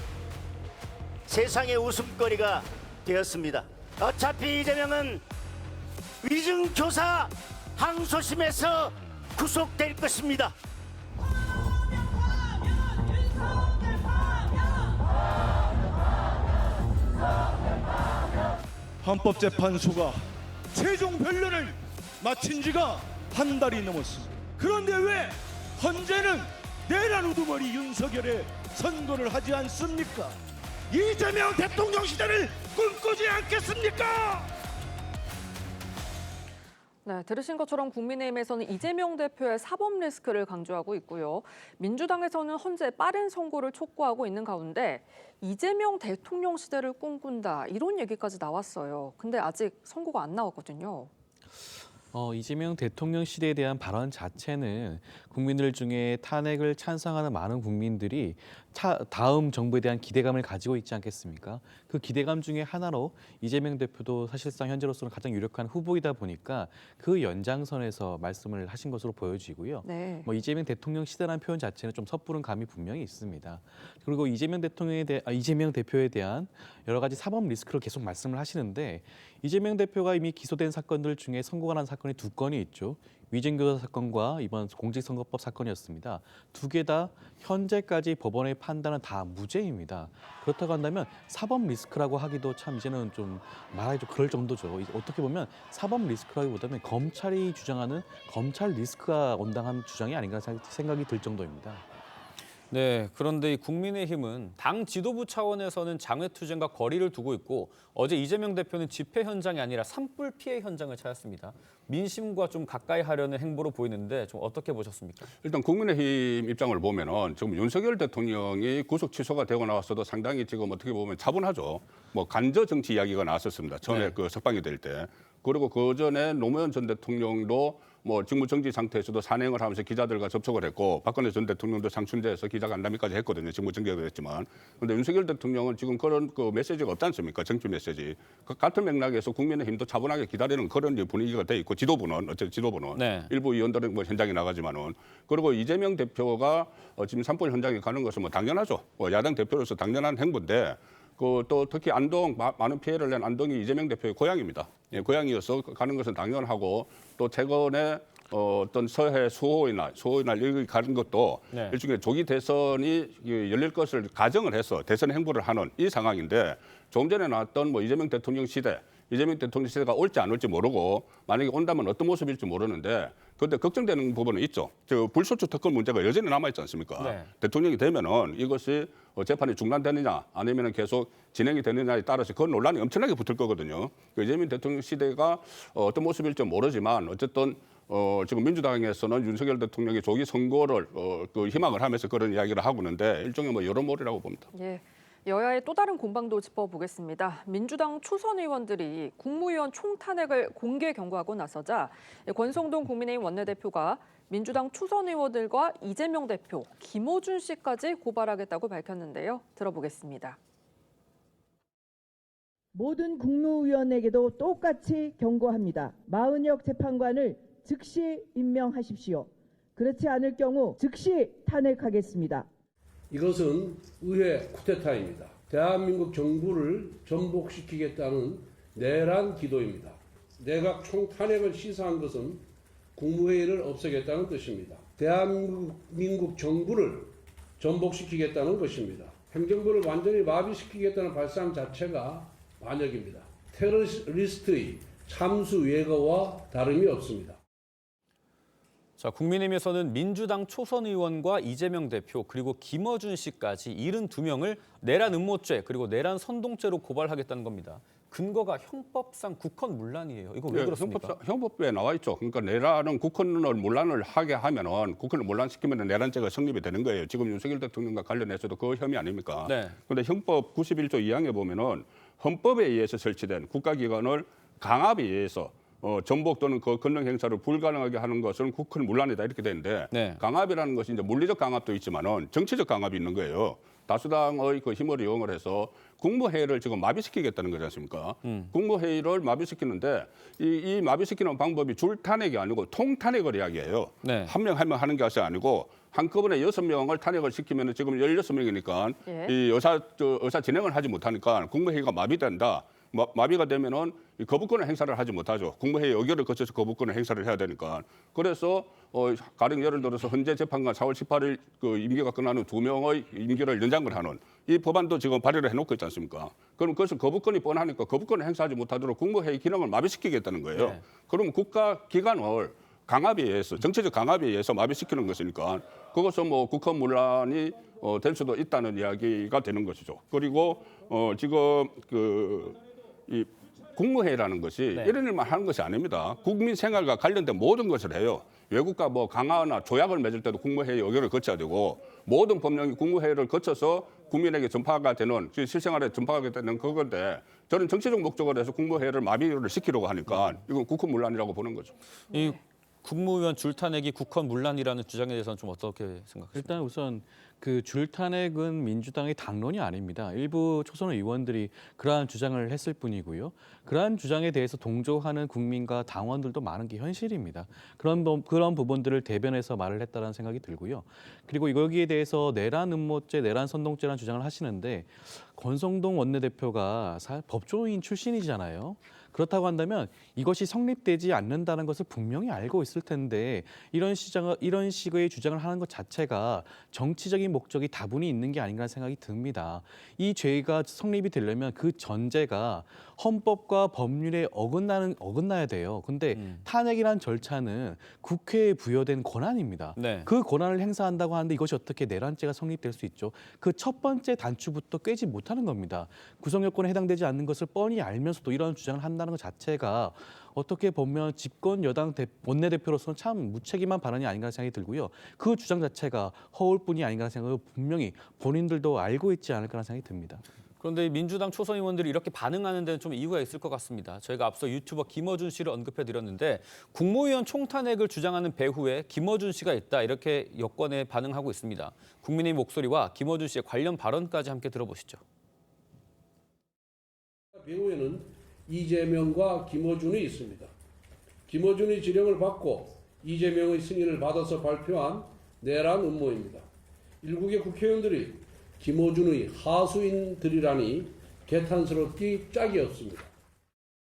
세상의 웃음거리가 되었습니다. 어차피 이재명은 위증교사 항소심에서 구속될 것입니다. 헌법재판소가 최종 변론을 마친 지가 한 달이 넘었습니다. 그런데 왜 헌재는 내란 우두머리 윤석열의 선고를 하지 않습니까? 이재명 대통령 시대를 꿈꾸지 않겠습니까? 네, 들으신 것처럼 국민의힘에서는 이재명 대표의 사법 리스크를 강조하고 있고요. 민주당에서는 헌재 빠른 선고를 촉구하고 있는 가운데 이재명 대통령 시대를 꿈꾼다 이런 얘기까지 나왔어요. 근데 아직 선고가 안 나왔거든요. 이재명 대통령 시대에 대한 발언 자체는 국민들 중에 탄핵을 찬성하는 많은 국민들이 다음 정부에 대한 기대감을 가지고 있지 않겠습니까? 그 기대감 중에 하나로 이재명 대표도 사실상 현재로서는 가장 유력한 후보이다 보니까 그 연장선에서 말씀을 하신 것으로 보여지고요. 네. 이재명 대통령 시대라는 표현 자체는 좀 섣부른 감이 분명히 있습니다. 그리고 이재명 대표에 대한 여러 가지 사법 리스크를 계속 말씀을 하시는데 이재명 대표가 이미 기소된 사건들 중에 선고가 난 사건이 2건이 있죠. 위증교사 사건과 이번 공직선거법 사건이었습니다. 두 개 다 현재까지 법원의 판단은 다 무죄입니다. 그렇다고 한다면 사법 리스크라고 하기도 참 이제는 좀 말하기 좀 그럴 정도죠. 어떻게 보면 사법 리스크라기보다는 검찰이 주장하는 검찰 리스크가 온당한 주장이 아닌가 생각이 들 정도입니다. 네, 그런데 이 국민의힘은 당 지도부 차원에서는 장외투쟁과 거리를 두고 있고 어제 이재명 대표는 집회 현장이 아니라 산불 피해 현장을 찾았습니다. 민심과 좀 가까이 하려는 행보로 보이는데 좀 어떻게 보셨습니까? 일단 국민의힘 입장을 보면은 지금 윤석열 대통령이 구속 취소가 되고 나왔어도 상당히 지금 어떻게 보면 차분하죠. 뭐 간저 정치 이야기가 나왔었습니다. 처음에 그 석방이 될 때. 그리고 그 전에 노무현 전 대통령도 뭐 직무 정지 상태에서도 산행을 하면서 기자들과 접촉을 했고 박근혜 전 대통령도 상춘제에서 기자간담회까지 했거든요. 직무 정지가 됐지만. 그런데 윤석열 대통령은 지금 그런 그 메시지가 없지 않습니까? 정치 메시지. 그 같은 맥락에서 국민의힘도 차분하게 기다리는 그런 분위기가 돼 있고 지도부는 일부 의원들은 뭐 현장에 나가지만은 그리고 이재명 대표가 지금 산불 현장에 가는 것은 뭐 당연하죠. 야당 대표로서 당연한 행보인데. 또 특히 안동 많은 피해를 낸 안동이 이재명 대표의 고향입니다. 예, 고향이어서 가는 것은 당연하고 또 최근에 어떤 서해 수호의 날 여기 가는 것도 일종의 조기 대선이 열릴 것을 가정을 해서 대선 행보를 하는 이 상황인데 조금 전에 나왔던 뭐 이재명 대통령 시대가 올지 안 올지 모르고 만약에 온다면 어떤 모습일지 모르는데 그런데 걱정되는 부분은 있죠. 불소추 특권 문제가 여전히 남아있지 않습니까? 네. 대통령이 되면은 이것이 재판이 중단되느냐 아니면 계속 진행이 되느냐에 따라서 그 논란이 엄청나게 붙을 거거든요. 이재명 대통령 시대가 어떤 모습일지 모르지만 어쨌든 지금 민주당에서는 윤석열 대통령의 조기 선고를 희망을 하면서 그런 이야기를 하고 있는데 일종의 뭐 여론몰이라고 봅니다. 예. 여야의 또 다른 공방도 짚어보겠습니다. 민주당 초선 의원들이 국무위원 총탄핵을 공개 경고하고 나서자 권성동 국민의힘 원내대표가 민주당 초선 의원들과 이재명 대표, 김어준 씨까지 고발하겠다고 밝혔는데요. 들어보겠습니다. 모든 국무위원에게도 똑같이 경고합니다. 마은혁 재판관을 즉시 임명하십시오. 그렇지 않을 경우 즉시 탄핵하겠습니다. 이것은 의회 쿠데타입니다. 대한민국 정부를 전복시키겠다는 내란 기도입니다. 내각 총탄핵을 시사한 것은 국무회의를 없애겠다는 뜻입니다. 대한민국 정부를 전복시키겠다는 것입니다. 행정부를 완전히 마비시키겠다는 발상 자체가 반역입니다. 테러리스트의 참수 예거와 다름이 없습니다. 자, 국민의힘에서는 민주당 초선 의원과 이재명 대표 그리고 김어준 씨까지 72명을 내란 음모죄 그리고 내란 선동죄로 고발하겠다는 겁니다. 근거가 형법상 국헌문란이에요. 이거 왜 그렇습니까? 형법에 나와 있죠. 그러니까 내란은 국헌을 문란을 하게 하면은 국헌을 문란시키면 내란죄가 성립이 되는 거예요. 지금 윤석열 대통령과 관련해서도 그 혐의 아닙니까? 네. 그런데 형법 91조 2항에 보면은 헌법에 의해서 설치된 국가기관을 강압에 의해서 전복 또는 그 권능 행사를 불가능하게 하는 것은 국헌 문란이다 이렇게 되는데 네. 강압이라는 것이 이제 물리적 강압도 있지만은 정치적 강압이 있는 거예요. 다수당의 그 힘을 이용을 해서 국무회의를 지금 마비시키겠다는 거지 않습니까? 국무회의를 마비시키는데 이 마비시키는 방법이 줄탄핵이 아니고 통탄핵을 이야기해요. 네. 한 명 하는 것이 아니고 한꺼번에 6명을 탄핵을 시키면 지금 16명이니까 예. 이 의사 진행을 하지 못하니까 국무회의가 마비된다. 마비가 되면은 이 거부권을 행사를 하지 못하죠. 국무회의 의결을 거쳐서 거부권을 행사를 해야 되니까. 그래서 가령 예를 들어서 헌재 재판관 4월 18일 그 임기가 끝나는 2명의 임기를 연장을 하는 이 법안도 지금 발의를 해놓고 있지 않습니까? 그럼 그것은 거부권이 뻔하니까 거부권을 행사하지 못하도록 국무회의 기능을 마비시키겠다는 거예요. 네. 그럼 국가 기관을 강압에 의해서 정치적 강압에 의해서 마비시키는 것이니까 그것은 뭐 국헌 문란이 될 수도 있다는 이야기가 되는 것이죠. 그리고 지금 이 국무회의라는 것이 네. 이런 일만 하는 것이 아닙니다. 국민 생활과 관련된 모든 것을 해요. 외국과 뭐 강화나 조약을 맺을 때도 국무회의 의결을 거쳐야 되고 모든 법령이 국무회의를 거쳐서 국민에게 전파가 되는 실생활에 전파가 되는 그건데 저는 정치적 목적으로 해서 국무회의를 마비를 시키려고 하니까 이건 국헌문란이라고 보는 거죠. 이 국무위원 줄탄핵이 국헌문란이라는 주장에 대해서는 좀 어떻게 생각하십니까? 일단 우선 그 줄탄핵은 민주당의 당론이 아닙니다. 일부 초선 의원들이 그러한 주장을 했을 뿐이고요. 그러한 주장에 대해서 동조하는 국민과 당원들도 많은 게 현실입니다. 그런 부분들을 대변해서 말을 했다는 생각이 들고요. 그리고 여기에 대해서 내란 음모죄, 내란 선동죄라는 주장을 하시는데 권성동 원내대표가 법조인 출신이잖아요. 그렇다고 한다면 이것이 성립되지 않는다는 것을 분명히 알고 있을 텐데 이런 식의 주장을 하는 것 자체가 정치적인 목적이 다분히 있는 게 아닌가 생각이 듭니다. 이 죄가 성립이 되려면 그 전제가 헌법과 법률에 어긋나야 돼요. 근데 탄핵이란 절차는 국회에 부여된 권한입니다. 네. 그 권한을 행사한다고 하는데 이것이 어떻게 내란죄가 성립될 수 있죠? 그 첫 번째 단추부터 꿰지 못하는 겁니다. 구성 요건에 해당되지 않는 것을 뻔히 알면서도 이런 주장을 한다는 것 자체가 어떻게 보면 집권 여당 원내대표로서는 참 무책임한 발언이 아닌가 생각이 들고요. 그 주장 자체가 허울뿐이 아닌가 생각을 분명히 본인들도 알고 있지 않을까 생각이 듭니다. 그런데 민주당 초선 의원들이 이렇게 반응하는 데는 좀 이유가 있을 것 같습니다. 저희가 앞서 유튜버 김어준 씨를 언급해드렸는데 국무위원 총탄핵을 주장하는 배후에 김어준 씨가 있다 이렇게 여권에 반응하고 있습니다. 국민의 목소리와 김어준 씨의 관련 발언까지 함께 들어보시죠. 배후에는 이재명과 김어준이 있습니다. 김어준이 지령을 받고 이재명의 승인을 받아서 발표한 내란 음모입니다. 일국의 국회의원들이 김어준의 하수인들이라니 개탄스럽기 짝이 없습니다.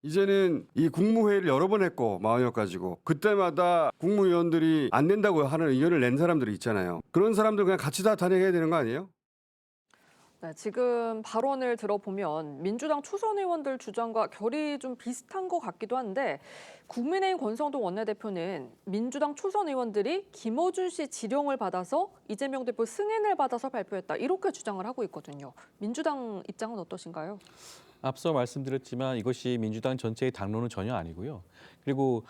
이제는 이 국무회의를 여러 번 했고 마흔역 가지고 그때마다 국무위원들이 안 된다고 하는 의견을 낸 사람들이 있잖아요. 그런 사람들 그냥 같이 다 탄핵해야 되는 거 아니에요? 네, 지금 발언을 들어보면 민주당 초선 의원들 주장과 결이 좀 비슷한 것 같기도 한데 국민의힘 권성동 원내대표는 민주당 초선 의원들이 김어준 씨 지령을 받아서 이재명 대표 승인을 받아서 발표했다 이렇게 주장을 하고 있거든요. 민주당 입장은 어떠신가요? 앞서 말씀드렸지만 이것이 민주당 전체의 당론은 전혀 아니고요. 그리고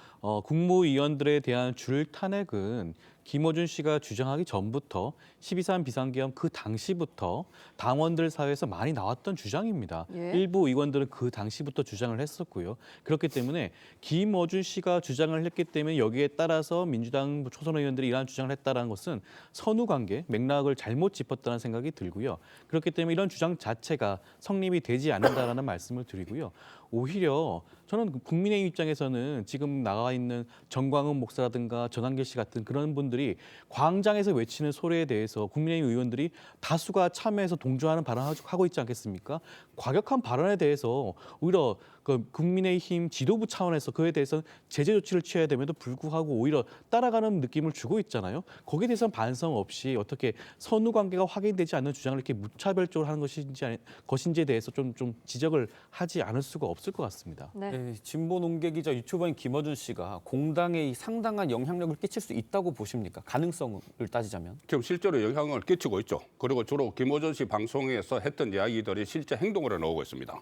국무위원들에 대한 줄탄핵은 김어준 씨가 주장하기 전부터 12.3 비상계엄 그 당시부터 당원들 사이에서 많이 나왔던 주장입니다. 예. 일부 의원들은 그 당시부터 주장을 했었고요. 그렇기 때문에 김어준 씨가 주장을 했기 때문에 여기에 따라서 민주당 초선 의원들이 이러한 주장을 했다는 것은 선후관계, 맥락을 잘못 짚었다는 생각이 들고요. 그렇기 때문에 이런 주장 자체가 성립이 되지 않는다라는 말씀을 드리고요. 오히려 저는 국민의힘 입장에서는 지금 나와 있는 정광훈 목사라든가 전한길 씨 같은 그런 분들이 광장에서 외치는 소리에 대해서 국민의힘 의원들이 다수가 참여해서 동조하는 발언을 하고 있지 않겠습니까? 과격한 발언에 대해서 오히려 그 국민의힘 지도부 차원에서 그에 대해서 제재 조치를 취해야 됨에도 불구하고 오히려 따라가는 느낌을 주고 있잖아요. 거기에 대해서는 반성 없이 어떻게 선후 관계가 확인되지 않는 주장을 이렇게 무차별적으로 하는 것인지에 대해서 좀 지적을 하지 않을 수가 없을 것 같습니다. 네. 진보 농계 기자 유튜버인 김어준 씨가 공당에 상당한 영향력을 끼칠 수 있다고 보십니까? 가능성을 따지자면. 지금 실제로 영향을 끼치고 있죠. 그리고 주로 김어준 씨 방송에서 했던 이야기들이 실제 행동으로 나오고 있습니다.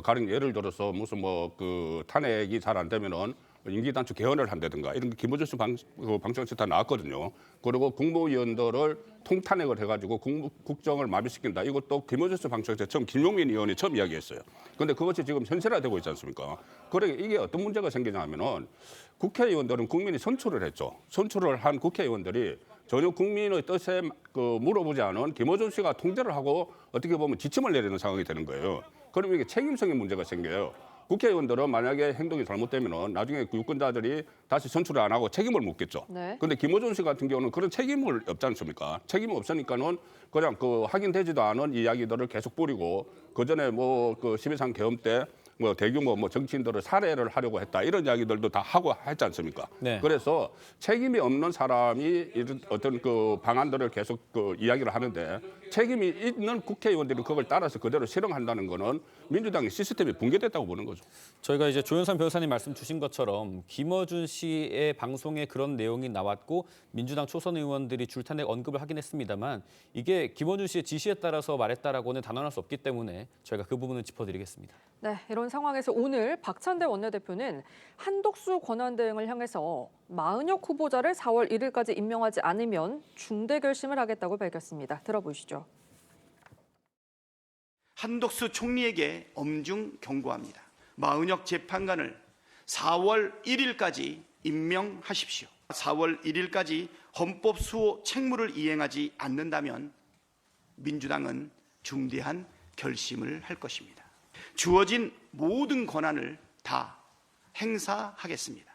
가령 예를 들어서 무슨 뭐 그 탄핵이 잘 안 되면은 임기단축 개헌을 한다든가 이런 게 김어준 방청식 다 나왔거든요. 그리고 국무위원들을 통탄핵을 해가지고 국정을 마비시킨다. 이것도 김어준 방청식 처음 김용민 의원이 처음 이야기했어요. 그런데 그것이 지금 현실화되고 있지 않습니까? 그러니까 이게 어떤 문제가 생기냐면은 국회의원들은 국민이 선출을 했죠. 선출을 한 국회의원들이 전혀 국민의 뜻에 물어보지 않은 김어준 씨가 통제를 하고 어떻게 보면 지침을 내리는 상황이 되는 거예요. 그러면 이게 책임성의 문제가 생겨요. 국회의원들은 만약에 행동이 잘못되면 나중에 유권자들이 다시 선출을 안 하고 책임을 묻겠죠. 그런데 김어준 씨 같은 경우는 그런 책임을 없지 않습니까? 책임이 없으니까는 그냥 확인되지도 않은 이야기들을 계속 뿌리고 그 전에 뭐 그 12.3 계엄 때 뭐 대규모 뭐 정치인들을 살해를 하려고 했다 이런 이야기들도 다 하고 했지 않습니까? 네. 그래서 책임이 없는 사람이 이런 어떤 그 방안들을 계속 이야기를 하는데 책임이 있는 국회의원들이 그걸 따라서 그대로 실행한다는 거는 민주당의 시스템이 붕괴됐다고 보는 거죠. 저희가 이제 조현선 변호사님 말씀 주신 것처럼 김어준 씨의 방송에 그런 내용이 나왔고 민주당 초선 의원들이 줄탄핵 언급을 하긴 했습니다만 이게 김어준 씨의 지시에 따라서 말했다라고는 단언할 수 없기 때문에 저희가 그 부분을 짚어드리겠습니다. 네, 이런 상황에서 오늘 박찬대 원내대표는 한덕수 권한대행을 향해서 마은혁 후보자를 4월 1일까지 임명하지 않으면 중대 결심을 하겠다고 밝혔습니다. 들어보시죠. 한덕수 총리에게 엄중 경고합니다. 마은혁 재판관을 4월 1일까지 임명하십시오. 4월 1일까지 헌법 수호 책무를 이행하지 않는다면 민주당은 중대한 결심을 할 것입니다. 주어진 모든 권한을 다 행사하겠습니다.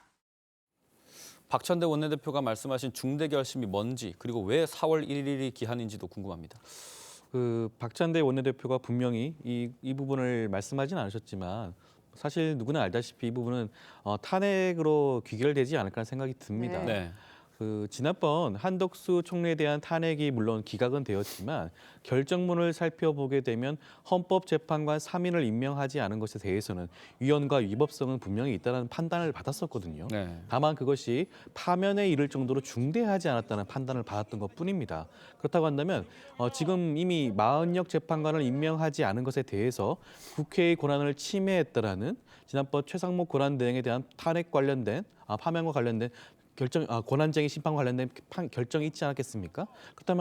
박찬대 원내대표가 말씀하신 중대 결심이 뭔지 그리고 왜 4월 1일이 기한인지도 궁금합니다. 박찬대 원내대표가 분명히 이 부분을 말씀하진 않으셨지만 사실 누구나 알다시피 이 부분은 탄핵으로 귀결되지 않을까 생각이 듭니다. 네. 지난번 한덕수 총리에 대한 탄핵이 물론 기각은 되었지만 결정문을 살펴보게 되면 헌법재판관 3인을 임명하지 않은 것에 대해서는 위헌과 위법성은 분명히 있다는 판단을 받았었거든요. 네. 다만 그것이 파면에 이를 정도로 중대하지 않았다는 판단을 받았던 것뿐입니다. 그렇다고 한다면 지금 이미 마은혁 재판관을 임명하지 않은 것에 대해서 국회의 권한을 침해했다라는 지난번 최상목 권한대행에 대한 탄핵 관련된 파면과 관련된 권한쟁의 심판 관련된 결정이 있지 않았겠습니까?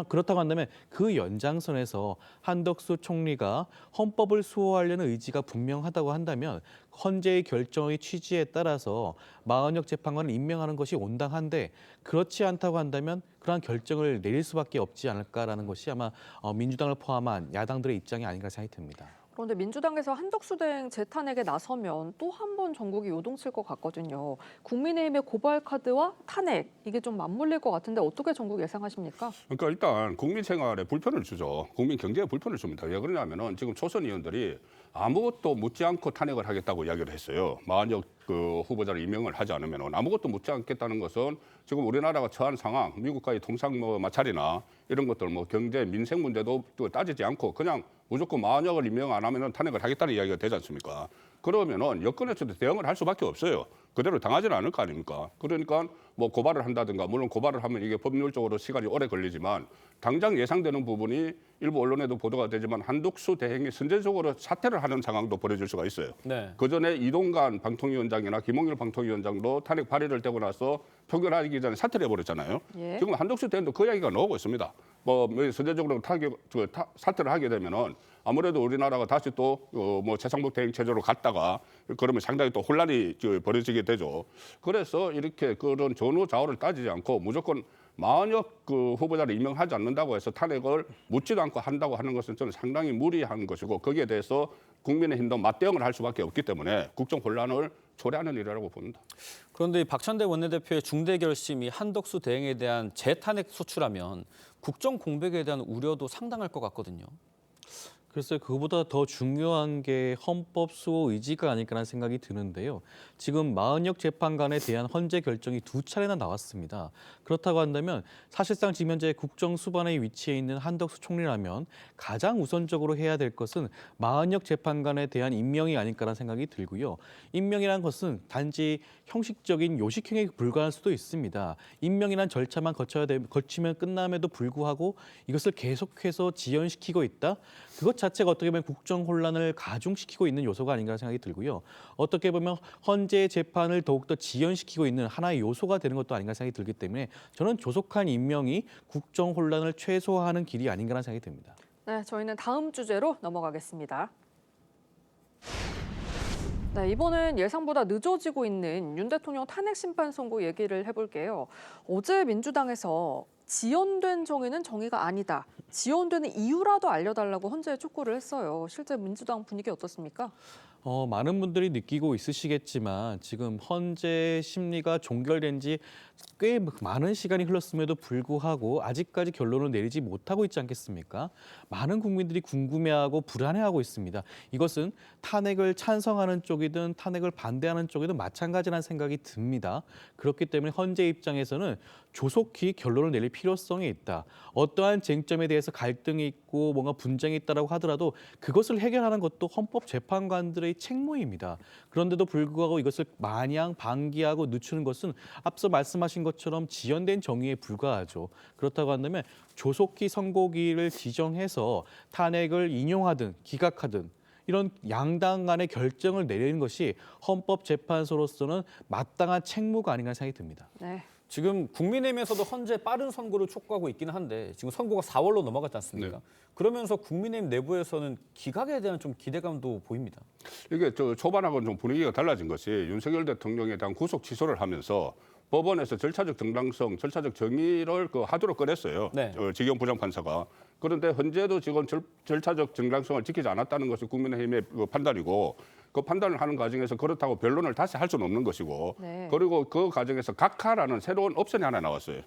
그렇다고 한다면 그 연장선에서 한덕수 총리가 헌법을 수호하려는 의지가 분명하다고 한다면 헌재의 결정의 취지에 따라서 마은혁 재판관을 임명하는 것이 온당한데 그렇지 않다고 한다면 그러한 결정을 내릴 수밖에 없지 않을까라는 것이 아마 민주당을 포함한 야당들의 입장이 아닌가 생각이 듭니다. 그런데 민주당에서 한덕수 대행 재탄핵에 나서면 또 한 번 전국이 요동칠 것 같거든요. 국민의힘의 고발 카드와 탄핵, 이게 좀 맞물릴 것 같은데 어떻게 전국 예상하십니까? 그러니까 일단 국민 생활에 불편을 주죠. 국민 경제에 불편을 줍니다. 왜 그러냐면은 지금 초선 의원들이 아무것도 묻지 않고 탄핵을 하겠다고 이야기를 했어요. 마은혁 후보자를 임명을 하지 않으면 아무것도 묻지 않겠다는 것은 지금 우리나라가 처한 상황, 미국과의 통상 마찰이나 이런 것들 경제, 민생 문제도 따지지 않고 그냥 무조건 마은혁을 임명 안 하면 탄핵을 하겠다는 이야기가 되지 않습니까? 그러면은 여권에서도 대응을 할 수밖에 없어요. 그대로 당하지는 않을 거 아닙니까? 그러니까 고발을 한다든가 물론 고발을 하면 이게 법률적으로 시간이 오래 걸리지만 당장 예상되는 부분이 일부 언론에도 보도가 되지만 한덕수 대행이 선제적으로 사퇴를 하는 상황도 벌어질 수가 있어요. 네. 그전에 이동관 방통위원장이나 김홍일 방통위원장도 탄핵 발의를 되고 나서 표결하기 전에 사퇴를 해버렸잖아요. 예. 지금 한덕수 대행도 그 이야기가 나오고 있습니다. 선제적으로 사퇴를 하게 되면은 아무래도 우리나라가 다시 또 최상목 대행 체제로 갔다가 그러면 상당히 또 혼란이 벌어지게 되죠. 그래서 이렇게 그런 전후 좌우를 따지지 않고 무조건 마은혁 후보자를 임명하지 않는다고 해서 탄핵을 묻지도 않고 한다고 하는 것은 저는 상당히 무리한 것이고 거기에 대해서 국민의힘도 맞대응을 할 수밖에 없기 때문에 국정 혼란을 초래하는 일이라고 봅니다. 그런데 박찬대 원내대표의 중대 결심이 한덕수 대행에 대한 재탄핵 소추라면 국정 공백에 대한 우려도 상당할 것 같거든요. 글쎄요, 그보다 더 중요한 게 헌법 수호 의지가 아닐까라는 생각이 드는데요. 지금 마은혁 재판관에 대한 헌재 결정이 2차례나 나왔습니다. 그렇다고 한다면 사실상 지금 현재 국정 수반에 위치해 있는 한덕수 총리라면 가장 우선적으로 해야 될 것은 마은혁 재판관에 대한 임명이 아닐까라는 생각이 들고요. 임명이라는 것은 단지 형식적인 요식행위에 불과할 수도 있습니다. 임명이란 절차만 거치면 끝남에도 불구하고 이것을 계속해서 지연시키고 있다? 그것 자체가 어떻게 보면 국정 혼란을 가중시키고 있는 요소가 아닌가 생각이 들고요. 어떻게 보면 헌재 재판을 더욱더 지연시키고 있는 하나의 요소가 되는 것도 아닌가 생각이 들기 때문에 저는 조속한 임명이 국정 혼란을 최소화하는 길이 아닌가라는 생각이 듭니다. 네, 저희는 다음 주제로 넘어가겠습니다. 네, 이번엔 예상보다 늦어지고 있는 윤 대통령 탄핵 심판 선고 얘기를 해볼게요. 어제 민주당에서 지연된 정의는 정의가 아니다. 지연되는 이유라도 알려달라고 헌재에 촉구를 했어요. 실제 민주당 분위기 어떻습니까? 많은 분들이 느끼고 있으시겠지만 지금 헌재 심리가 종결된 지 꽤 많은 시간이 흘렀음에도 불구하고 아직까지 결론을 내리지 못하고 있지 않겠습니까? 많은 국민들이 궁금해하고 불안해하고 있습니다. 이것은 탄핵을 찬성하는 쪽이든 탄핵을 반대하는 쪽이든 마찬가지라는 생각이 듭니다. 그렇기 때문에 헌재 입장에서는 조속히 결론을 내릴 필요성이 있다. 어떠한 쟁점에 대해서 갈등이 있고 뭔가 분쟁이 있다고 하더라도 그것을 해결하는 것도 헌법재판관들의 책무입니다. 그런데도 불구하고 이것을 마냥 방기하고 늦추는 것은 앞서 말씀하신 것처럼 지연된 정의에 불과하죠. 그렇다고 한다면 조속히 선고기를 지정해서 탄핵을 인용하든 기각하든 이런 양당 간의 결정을 내리는 것이 헌법재판소로서는 마땅한 책무가 아닌가 생각이 듭니다. 네. 지금 국민의힘에서도 헌재 빠른 선고를 촉구하고 있기는 한데 지금 선고가 4월로 넘어갔지 않습니까? 네. 그러면서 국민의힘 내부에서는 기각에 대한 좀 기대감도 보입니다. 이게 초반하고는 좀 분위기가 달라진 것이 윤석열 대통령에 대한 구속 취소를 하면서 법원에서 절차적 정당성, 절차적 정의를 하도록 꺼냈어요. 네. 지경 부장판사가. 그런데 헌재도 지금 절차적 정당성을 지키지 않았다는 것이 국민의힘의 판단이고 그 판단을 하는 과정에서 그렇다고 변론을 다시 할 수는 없는 것이고 네. 그리고 그 과정에서 각하라는 새로운 옵션이 하나 나왔어요.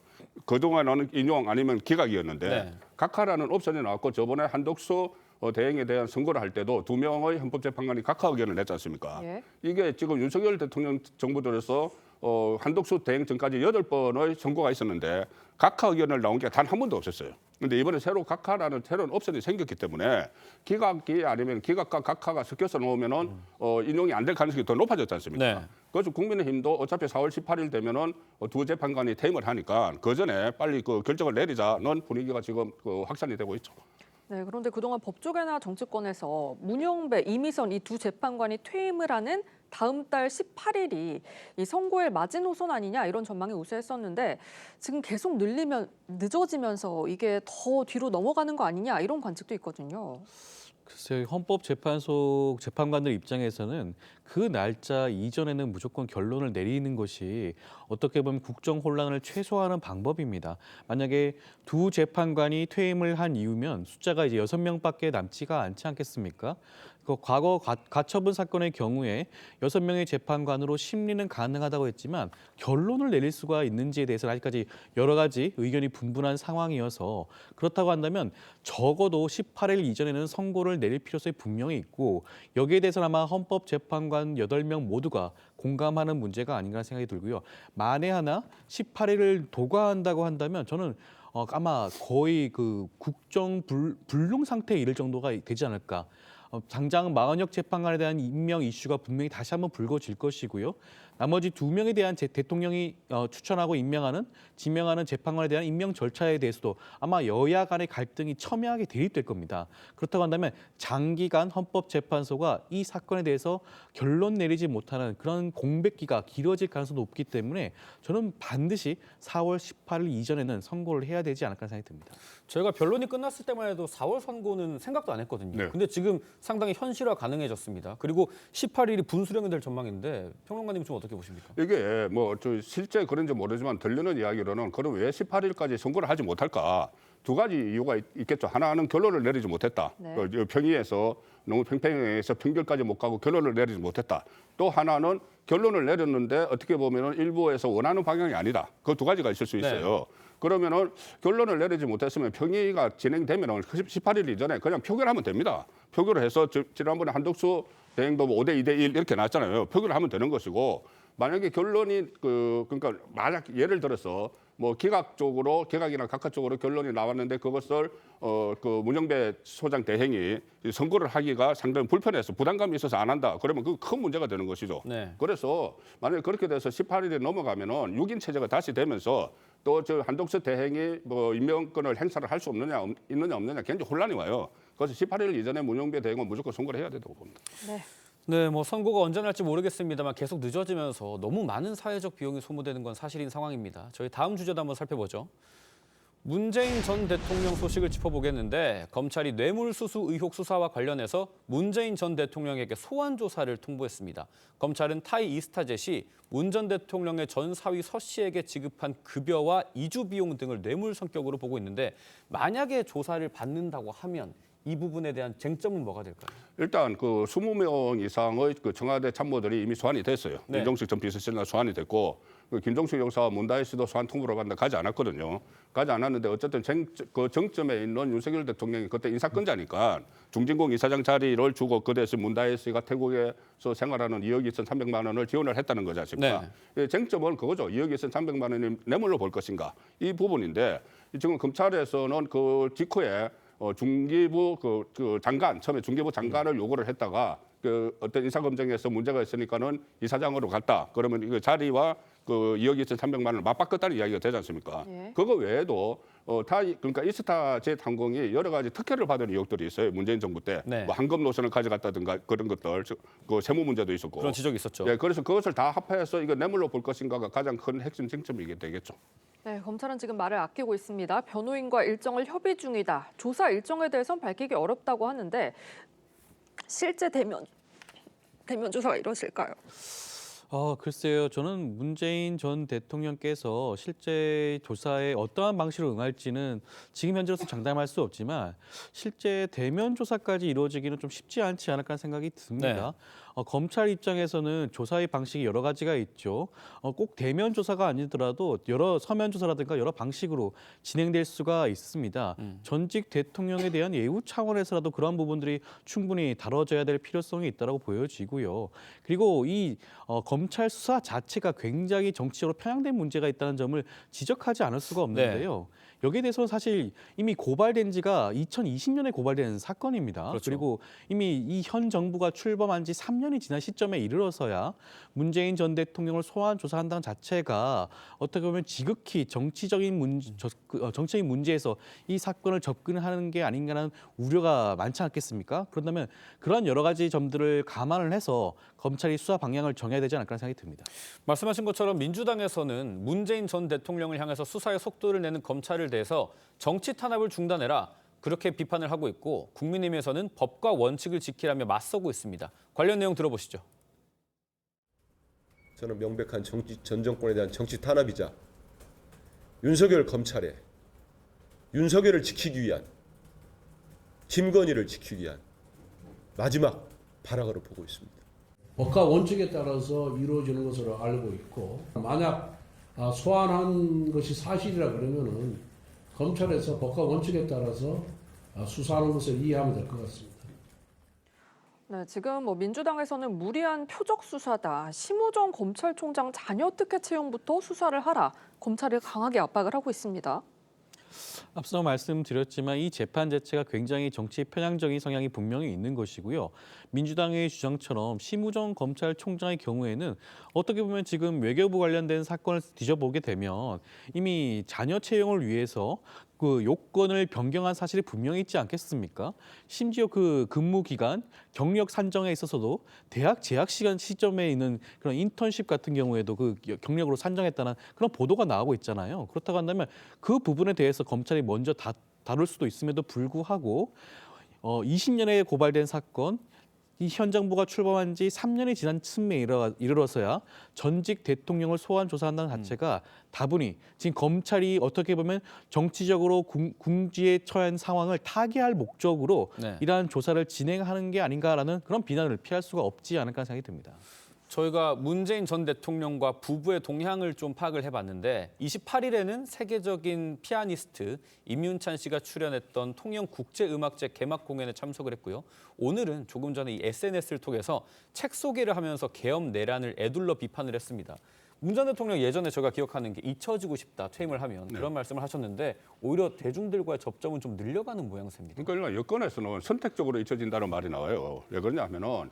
그동안은 인용 아니면 기각이었는데 네. 각하라는 옵션이 나왔고 저번에 한덕수 대행에 대한 선고를 할 때도 2명의 헌법재판관이 각하 의견을 냈지 않습니까? 예. 이게 지금 윤석열 대통령 정부 들어서 한덕수 대행 전까지 8번의 선고가 있었는데 각하 의견을 나온 게 단 한 번도 없었어요. 그런데 이번에 새로 각하라는 새로운 옵션이 생겼기 때문에 기각이 아니면 기각과 각하가 섞여서 놓으면은 인용이 안 될 가능성이 더 높아졌지 않습니까? 네. 그래서 국민의힘도 어차피 4월 18일 되면은 두 재판관이 퇴임을 하니까 그 전에 빨리 결정을 내리자는 분위기가 지금 확산이 되고 있죠. 네, 그런데 그동안 법조계나 정치권에서 문영배, 이미선 이 두 재판관이 퇴임을 하는 다음 달 18일이 이 선고의 마지노선 아니냐 이런 전망이 우세했었는데 지금 계속 늦어지면서 이게 더 뒤로 넘어가는 거 아니냐 이런 관측도 있거든요. 글쎄요, 헌법재판소 재판관들 입장에서는 그 날짜 이전에는 무조건 결론을 내리는 것이 어떻게 보면 국정 혼란을 최소화하는 방법입니다. 만약에 두 재판관이 퇴임을 한 이유면 숫자가 이제 6명밖에 남지가 않지 않겠습니까? 그 과거 가처분 사건의 경우에 6명의 재판관으로 심리는 가능하다고 했지만 결론을 내릴 수가 있는지에 대해서는 아직까지 여러 가지 의견이 분분한 상황이어서 그렇다고 한다면 적어도 18일 이전에는 선고를 내릴 필요성이 분명히 있고 여기에 대해서는 아마 헌법재판관 8명 모두가 공감하는 문제가 아닌가 생각이 들고요. 만에 하나 18일을 도과한다고 한다면 저는 아마 거의 국정 불능 상태에 이를 정도가 되지 않을까. 당장 마은혁 재판관에 대한 임명 이슈가 분명히 다시 한번 불거질 것이고요. 나머지 2명에 대한 대통령이 추천하고 지명하는 재판관에 대한 임명 절차에 대해서도 아마 여야 간의 갈등이 첨예하게 대립될 겁니다. 그렇다고 한다면 장기간 헌법재판소가 이 사건에 대해서 결론 내리지 못하는 그런 공백기가 길어질 가능성도 높기 때문에 저는 반드시 4월 18일 이전에는 선고를 해야 되지 않을까 생각이 듭니다. 저희가 변론이 끝났을 때만 해도 4월 선고는 생각도 안 했거든요. 네. 근데 지금 상당히 현실화 가능해졌습니다. 그리고 18일이 분수령이 될 전망인데 평론가님 좀 어떻게 보십니까? 이게 실제 그런지 모르지만 들리는 이야기로는 그럼 왜 18일까지 선고를 하지 못할까? 2가지 이유가 있겠죠. 하나는 결론을 내리지 못했다. 네. 평의에서 너무 팽팽해서 평결까지 못 가고 결론을 내리지 못했다. 또 하나는 결론을 내렸는데 어떻게 보면은 일부에서 원하는 방향이 아니다. 그 2가지가 있을 수 있어요. 네. 그러면은 결론을 내리지 못했으면 평의가 진행되면은 18일 이전에 그냥 표결하면 됩니다. 표결을 해서 지난번에 한덕수 대행도 5대 2대 1 이렇게 나왔잖아요. 표결을 하면 되는 것이고 만약에 결론이 그러니까 만약 예를 들어서 기각이나 각하 쪽으로 결론이 나왔는데 그것을 문영배 소장 대행이 선고를 하기가 상당히 불편해서 부담감이 있어서 안 한다. 그러면 그 큰 문제가 되는 것이죠. 네. 그래서 만약에 그렇게 돼서 18일이 넘어가면은 6인 체제가 다시 되면서 또 한덕수 대행이 임명권을 행사를 할 수 있느냐 없느냐 굉장히 혼란이 와요. 그래서 18일 이전에 문영배 대행은 무조건 선고를 해야 된다고 봅니다. 네, 뭐 선고가 언제 날지 모르겠습니다만 계속 늦어지면서 너무 많은 사회적 비용이 소모되는 건 사실인 상황입니다. 저희 다음 주제도 한번 살펴보죠. 문재인 전 대통령 소식을 짚어보겠는데 검찰이 뇌물수수 의혹 수사와 관련해서 문재인 전 대통령에게 소환 조사를 통보했습니다. 검찰은 타이 이스타젯이 문 전 대통령의 전 사위 서 씨에게 지급한 급여와 이주 비용 등을 뇌물 성격으로 보고 있는데 만약에 조사를 받는다고 하면 이 부분에 대한 쟁점은 뭐가 될까요? 일단 그 20명 이상의 그 청와대 참모들이 이미 소환이 됐어요. 네. 윤정식 전 비서실장 소환이 됐고 그 김종식 여사와 문다혜 씨도 소환 통보를 받는데 가지 않았거든요. 가지 않았는데 어쨌든 그 정점에 있는 윤석열 대통령이 그때 인사권자니까 중진공 이사장 자리를 주고 그 대신 문다혜 씨가 태국에서 생활하는 2억 2,300만 원을 지원을 했다는 거지 않습니까? 네. 쟁점은 그거죠. 2억 2,300만 원이 뇌물로 볼 것인가 이 부분인데 지금 검찰에서는 그 직후에 중기부 그 장관 처음에 중기부 장관을 요구를 했다가 그 어떤 인사검증에서 문제가 있으니까는 이사장으로 갔다. 그러면 그 자리와 그 2억 2,300만 원을 맞바꿨다는 이야기가 되지 않습니까? 예. 그거 외에도 그러니까 이스타젯 항공이 여러 가지 특혜를 받은 의혹들이 있어요. 문재인 정부 때 네. 뭐 황금 노선을 가져갔다든가 그런 것들, 그 세무 문제도 있었고 그런 지적이 있었죠. 네, 그래서 그것을 다 합해서 이거 뇌물로 볼 것인가가 가장 큰 핵심 쟁점이게 되겠죠. 네, 검찰은 지금 말을 아끼고 있습니다. 변호인과 일정을 협의 중이다. 조사 일정에 대해선 밝히기 어렵다고 하는데 실제 대면 조사가 이루어질까요? 글쎄요. 저는 문재인 전 대통령께서 실제 조사에 어떠한 방식으로 응할지는 지금 현재로서 장담할 수 없지만 실제 대면 조사까지 이루어지기는 좀 쉽지 않지 않을까 생각이 듭니다. 검찰 입장에서는 조사의 방식이 여러 가지가 있죠. 꼭 대면 조사가 아니더라도 여러 서면 조사라든가 여러 방식으로 진행될 수가 있습니다. 전직 대통령에 대한 예우 차원에서라도 그런 부분들이 충분히 다뤄져야 될 필요성이 있다고 보여지고요. 그리고 이 검찰 수사 자체가 굉장히 정치적으로 편향된 문제가 있다는 점을 지적하지 않을 수가 없는데요. 여기에 대해서는 사실 이미 고발된 지가 2020년에 고발된 사건입니다. 그렇죠. 그리고 이미 이 현 정부가 출범한 지 3년이 지난 시점에 이르러서야 문재인 전 대통령을 소환 조사한다는 자체가 어떻게 보면 지극히 정치적인 문제에서 이 사건을 접근하는 게 아닌가라는 우려가 많지 않겠습니까? 그렇다면 그런 여러 가지 점들을 감안을 해서 검찰이 수사 방향을 정해야 되지 않을까 생각이 듭니다. 말씀하신 것처럼 민주당에서는 문재인 전 대통령을 향해서 수사의 속도를 내는 검찰을 대해서 정치 탄압을 중단해라. 그렇게 비판을 하고 있고 국민의힘에서는 법과 원칙을 지키라며 맞서고 있습니다. 관련 내용 들어보시죠. 저는 명백한 전 정권에 대한 정치 탄압이자 윤석열 검찰에 윤석열을 지키기 위한 김건희를 지키기 위한 마지막 발악으로 보고 있습니다. 법과 원칙에 따라서 이루어지는 것으로 알고 있고 만약 소환한 것이 사실이라 그러면은 검찰에서 법과 원칙에 따라서 수사하는 것을 이해하면 될 것 같습니다. 네, 지금 민주당에서는 무리한 표적 수사다. 심우정 검찰총장 자녀 특혜 채용부터 수사를 하라. 검찰을 강하게 압박을 하고 있습니다. 앞서 말씀드렸지만 이 재판 자체가 굉장히 정치 편향적인 성향이 분명히 있는 것이고요. 민주당의 주장처럼 심우정 검찰총장의 경우에는 어떻게 보면 지금 외교부 관련된 사건을 뒤져보게 되면 이미 자녀 채용을 위해서 그 요건을 변경한 사실이 분명히 있지 않겠습니까? 심지어 그 근무 기간, 경력 산정에 있어서도 대학 재학 시간 시점에 있는 그런 인턴십 같은 경우에도 그 경력으로 산정했다는 그런 보도가 나오고 있잖아요. 그렇다고 한다면 그 부분에 대해서 검찰이 먼저 다룰 수도 있음에도 불구하고 20년에 고발된 사건, 이 현 정부가 출범한 지 3년이 지난 틈에 이르러서야 전직 대통령을 소환 조사한다는 자체가 다분히 지금 검찰이 어떻게 보면 정치적으로 궁지에 처한 상황을 타개할 목적으로 이러한 조사를 진행하는 게 아닌가라는 그런 비난을 피할 수가 없지 않을까 생각이 듭니다. 저희가 문재인 전 대통령과 부부의 동향을 좀 파악을 해봤는데 28일에는 세계적인 피아니스트 임윤찬 씨가 출연했던 통영국제음악제 개막 공연에 참석을 했고요. 오늘은 조금 전에 이 SNS를 통해서 책 소개를 하면서 계엄 내란을 애둘러 비판을 했습니다. 문 전 대통령 예전에 제가 기억하는 게 잊혀지고 싶다, 퇴임을 하면 그런 말씀을 하셨는데 오히려 대중들과의 접점은 좀 늘려가는 모양새입니다. 그러니까 여권에서는 선택적으로 잊혀진다는 말이 나와요. 왜 그러냐면은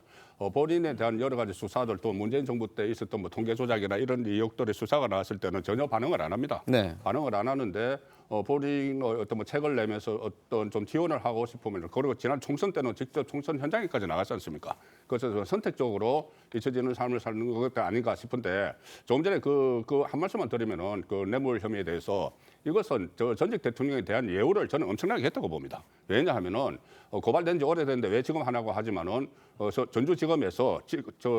본인에 대한 여러 가지 수사들 또 문재인 정부 때 있었던 뭐 통계 조작이나 이런 의혹들의 수사가 나왔을 때는 전혀 반응을 안 합니다. 네. 반응을 안 하는데 본인 어떤 뭐 책을 내면서 어떤 좀 지원을 하고 싶으면 그리고 지난 총선 때는 직접 총선 현장에까지 나갔지 않습니까? 그래서 선택적으로 잊혀지는 삶을 사는 것 아닌가 싶은데 조금 전에 그 한 말씀만 드리면은 그 뇌물 혐의에 대해서 이것은 저 전직 대통령에 대한 예우를 저는 엄청나게 했다고 봅니다. 왜냐하면은 고발된 지 오래됐는데 왜 지금 하냐고 하지만은 전주지검에서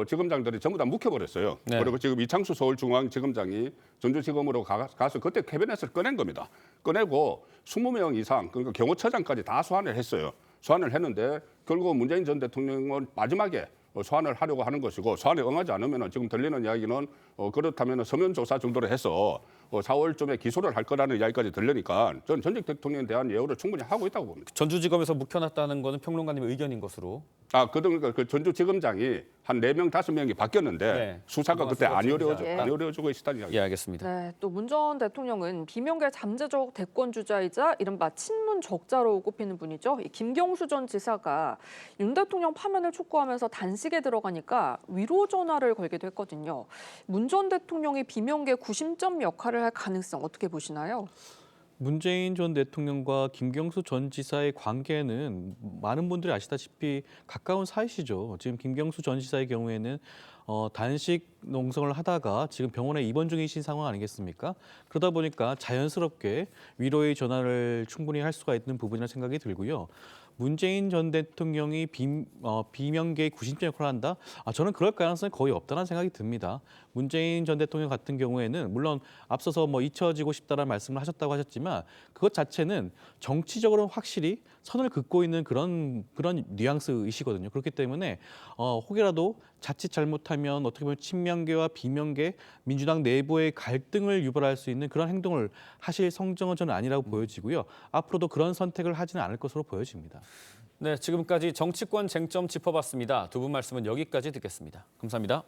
지검장들이 전부 다 묵혀버렸어요. 네. 그리고 지금 이창수 서울중앙지검장이 전주지검으로 가서 그때 캐비넷을 꺼낸 겁니다. 꺼내고 20명 이상 그러니까 경호처장까지 다 소환을 했어요. 소환을 했는데 결국 문재인 전 대통령은 마지막에 소환을 하려고 하는 것이고 소환에 응하지 않으면 지금 들리는 이야기는 그렇다면 서면 조사 정도로 해서 4월쯤에 기소를 할 거라는 이야기까지 들리니까 전 전직 대통령에 대한 예우를 충분히 하고 있다고 봅니다. 전주지검에서 묵혀놨다는 거는 평론가님의 의견인 것으로. 그러니까 그 전주지검장이 한 4명, 5명이 바뀌었는데 네. 수사가 그때 안 예. 이루어지고 있다는 이야기. 예, 알겠습니다. 네, 또 문 전 대통령은 비명계 잠재적 대권 주자이자 이른바 친문 적자로 꼽히는 분이죠. 이 김경수 전 지사가 윤 대통령 파면을 촉구하면서 단식에 들어가니까 위로 전화를 걸기도 했거든요. 문 전 대통령이 비명계 구심점 역할을 할 가능성 어떻게 보시나요? 문재인 전 대통령과 김경수 전 지사의 관계는 많은 분들이 아시다시피 가까운 사이시죠. 지금 김경수 전 지사의 경우에는 단식 농성을 하다가 지금 병원에 입원 중이신 상황 아니겠습니까? 그러다 보니까 자연스럽게 위로의 전화를 충분히 할 수가 있는 부분이라 생각이 들고요. 문재인 전 대통령이 비명계의 구심점 역할을 한다? 저는 그럴 가능성이 거의 없다는 생각이 듭니다. 문재인 전 대통령 같은 경우에는 물론 앞서서 잊혀지고 싶다라는 말씀을 하셨다고 하셨지만 그것 자체는 정치적으로는 확실히 선을 긋고 있는 그런 뉘앙스이시거든요. 그렇기 때문에 혹여라도 자칫 잘못하면 어떻게 보면 친명계와 비명계, 민주당 내부의 갈등을 유발할 수 있는 그런 행동을 하실 성정은 저는 아니라고 보여지고요. 앞으로도 그런 선택을 하지는 않을 것으로 보여집니다. 네, 지금까지 정치권 쟁점 짚어봤습니다. 두 분 말씀은 여기까지 듣겠습니다. 감사합니다.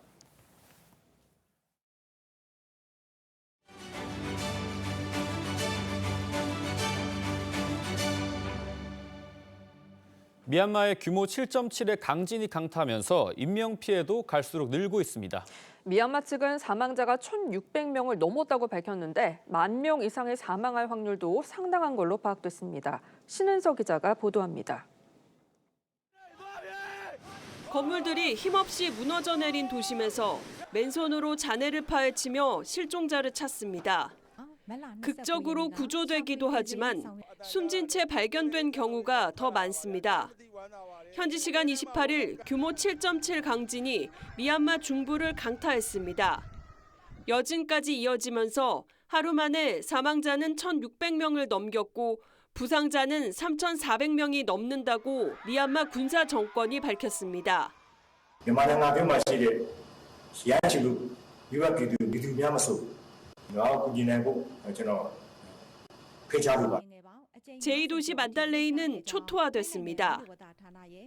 미얀마의 규모 7.7의 강진이 강타하면서 인명피해도 갈수록 늘고 있습니다. 미얀마 측은 사망자가 1,600명을 넘었다고 밝혔는데 10,000명 이상이 사망할 확률도 상당한 걸로 파악됐습니다. 신은서 기자가 보도합니다. 건물들이 힘없이 무너져 내린 도심에서 맨손으로 잔해를 파헤치며 실종자를 찾습니다. 극적으로 구조되기도 하지만 숨진 채 발견된 경우가 더 많습니다. 현지 시간 28일 규모 7.7 강진이 미얀마 중부를 강타했습니다. 여진까지 이어지면서 하루 만에 사망자는 1,600명을 넘겼고 부상자는 3,400명이 넘는다고 미얀마 군사 정권이 밝혔습니다. 제2도시 만달레이는 초토화됐습니다.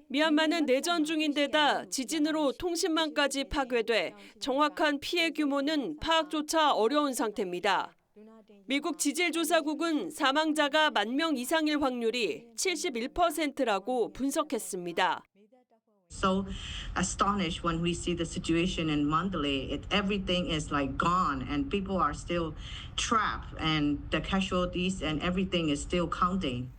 미얀마는 내전 중인데다 지진으로 통신망까지 파괴돼 정확한 피해 규모는 파악조차 어려운 상태입니다. 미국 지질조사국은 사망자가 10,000명 이상일 확률이 71%라고 분석했습니다. So astonished when we see the situation in Mandalay. Everything is like gone and people are still trapped and the casualties and everything is still counting.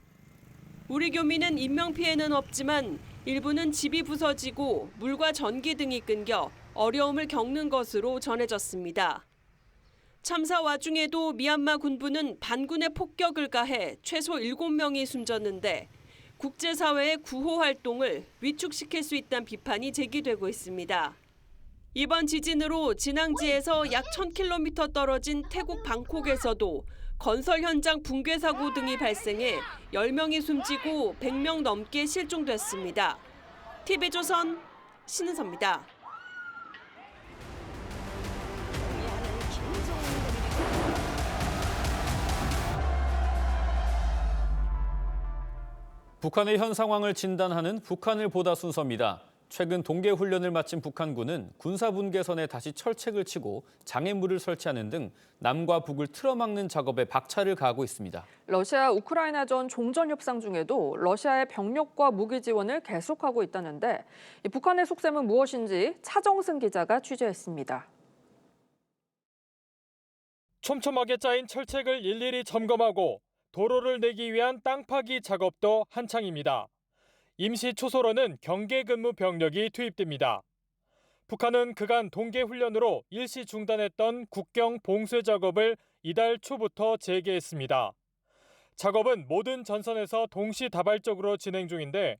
우리 교민은 인명피해는 없지만 일부는 집이 부서지고 물과 전기 등이 끊겨 어려움을 겪는 것으로 전해졌습니다. 참사 와중에도 미얀마 군부는 반군의 폭격을 가해 최소 7명이 숨졌는데 국제사회의 구호 활동을 위축시킬 수 있다는 비판이 제기되고 있습니다. 이번 지진으로 진앙지에서 약 1,000km 떨어진 태국 방콕에서도 건설 현장 붕괴 사고 등이 발생해 10명이 숨지고 100명 넘게 실종됐습니다. TV조선 신은서입니다. 북한의 현 상황을 진단하는 북한을 보다 순서입니다. 최근 동계 훈련을 마친 북한군은 군사분계선에 다시 철책을 치고 장애물을 설치하는 등 남과 북을 틀어막는 작업에 박차를 가하고 있습니다. 러시아 우크라이나전 종전 협상 중에도 러시아의 병력과 무기 지원을 계속하고 있다는데 이 북한의 속셈은 무엇인지 차정승 기자가 취재했습니다. 촘촘하게 짜인 철책을 일일이 점검하고 도로를 내기 위한 땅 파기 작업도 한창입니다. 임시 초소로는 경계 근무 병력이 투입됩니다. 북한은 그간 동계 훈련으로 일시 중단했던 국경 봉쇄 작업을 이달 초부터 재개했습니다. 작업은 모든 전선에서 동시다발적으로 진행 중인데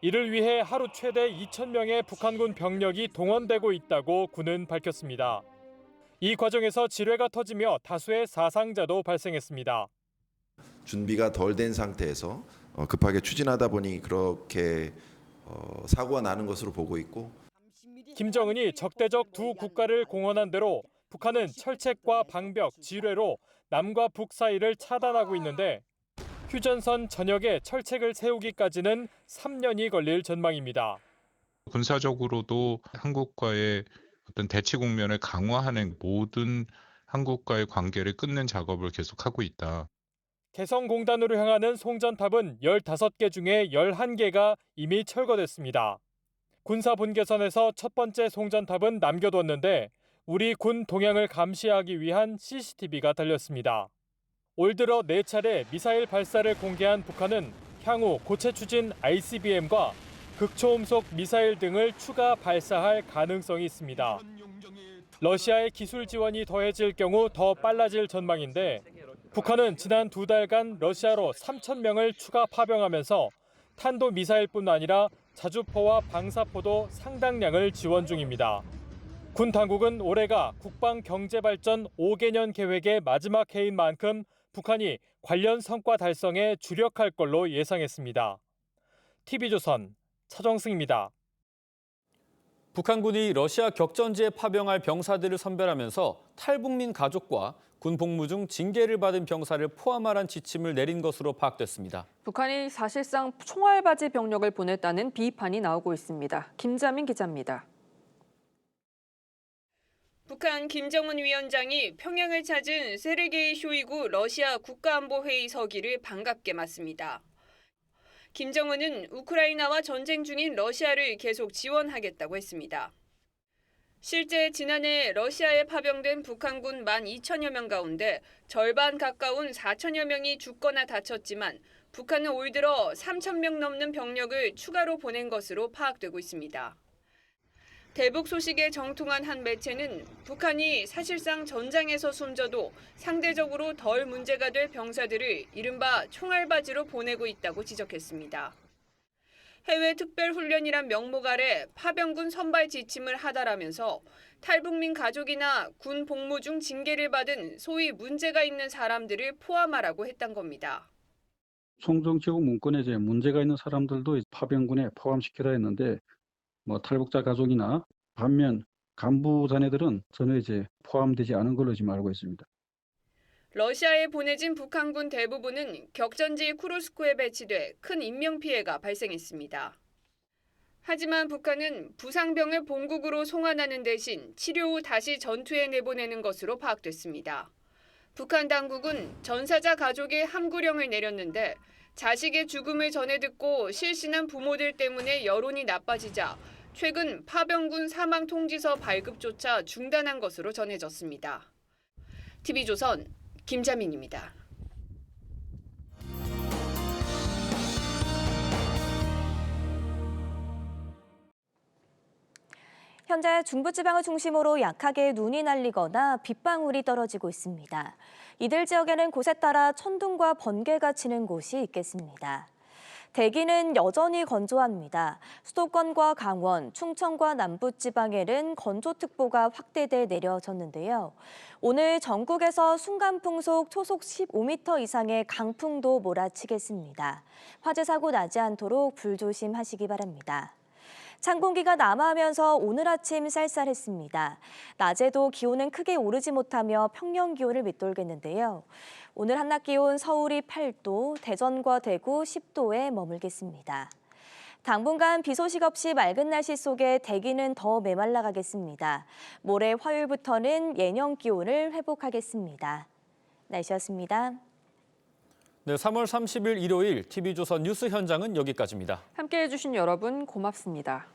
이를 위해 하루 최대 2,000명의 북한군 병력이 동원되고 있다고 군은 밝혔습니다. 이 과정에서 지뢰가 터지며 다수의 사상자도 발생했습니다. 준비가 덜 된 상태에서 급하게 추진하다 보니 그렇게 사고가 나는 것으로 보고 있고. 김정은이 적대적 두 국가를 공언한 대로 북한은 철책과 방벽, 지뢰로 남과 북 사이를 차단하고 있는데 휴전선 전역에 철책을 세우기까지는 3년이 걸릴 전망입니다. 군사적으로도 한국과의 어떤 대치 국면을 강화하는 모든 한국과의 관계를 끊는 작업을 계속하고 있다. 개성공단으로 향하는 송전탑은 15개 중에 11개가 이미 철거됐습니다. 군사분계선에서 첫 번째 송전탑은 남겨뒀는데 우리 군 동향을 감시하기 위한 CCTV가 달렸습니다. 올 들어 4차례 미사일 발사를 공개한 북한은 향후 고체 추진 ICBM과 극초음속 미사일 등을 추가 발사할 가능성이 있습니다. 러시아의 기술 지원이 더해질 경우 더 빨라질 전망인데 북한은 지난 2달간 러시아로 3,000명을 추가 파병하면서 탄도미사일뿐 아니라 자주포와 방사포도 상당량을 지원 중입니다. 군 당국은 올해가 국방경제발전 5개년 계획의 마지막 해인 만큼 북한이 관련 성과 달성에 주력할 걸로 예상했습니다. TV조선 차정승입니다. 북한군이 러시아 격전지에 파병할 병사들을 선별하면서 탈북민 가족과 군 복무 중 징계를 받은 병사를 포함하라는 지침을 내린 것으로 파악됐습니다. 북한이 사실상 총알바지 병력을 보냈다는 비판이 나오고 있습니다. 김자민 기자입니다. 북한 김정은 위원장이 평양을 찾은 세르게이 쇼이구 러시아 국가안보회의 서기를 반갑게 맞습니다. 김정은은 우크라이나와 전쟁 중인 러시아를 계속 지원하겠다고 했습니다. 실제 지난해 러시아에 파병된 북한군 12,000여 명 가운데 절반 가까운 4,000여 명이 죽거나 다쳤지만 북한은 올 들어 3,000명 넘는 병력을 추가로 보낸 것으로 파악되고 있습니다. 대북 소식에 정통한 한 매체는 북한이 사실상 전장에서 숨져도 상대적으로 덜 문제가 될 병사들을 이른바 총알바지로 보내고 있다고 지적했습니다. 해외 특별훈련이란 명목 아래 파병군 선발 지침을 하달하면서 탈북민 가족이나 군 복무 중 징계를 받은 소위 문제가 있는 사람들을 포함하라고 했던 겁니다. 송정치국 문건에 이제 문제가 있는 사람들도 파병군에 포함시키라 했는데 탈북자 가족이나 반면 간부 자네들은 전혀 이제 포함되지 않은 걸로 지금 알고 있습니다. 러시아에 보내진 북한군 대부분은 격전지 쿠르스크에 배치돼 큰 인명피해가 발생했습니다. 하지만 북한은 부상병을 본국으로 송환하는 대신 치료 후 다시 전투에 내보내는 것으로 파악됐습니다. 북한 당국은 전사자 가족에 함구령을 내렸는데 자식의 죽음을 전해 듣고 실신한 부모들 때문에 여론이 나빠지자 최근 파병군 사망 통지서 발급조차 중단한 것으로 전해졌습니다. TV조선 김자민입니다. 현재 중부지방을 중심으로 약하게 눈이 날리거나 빗방울이 떨어지고 있습니다. 이들 지역에는 곳에 따라 천둥과 번개가 치는 곳이 있겠습니다. 대기는 여전히 건조합니다. 수도권과 강원, 충청과 남부지방에는 건조특보가 확대돼 내려졌는데요. 오늘 전국에서 순간풍속 초속 15m 이상의 강풍도 몰아치겠습니다. 화재 사고 나지 않도록 불조심하시기 바랍니다. 찬 공기가 남하하면서 오늘 아침 쌀쌀했습니다. 낮에도 기온은 크게 오르지 못하며 평년 기온을 밑돌겠는데요. 오늘 한낮 기온 서울이 8도, 대전과 대구 10도에 머물겠습니다. 당분간 비 소식 없이 맑은 날씨 속에 대기는 더 메말라가겠습니다. 모레 화요일부터는 예년 기온을 회복하겠습니다. 날씨였습니다. 네, 3월 30일 일요일 TV조선 뉴스 현장은 여기까지입니다. 함께해 주신 여러분 고맙습니다.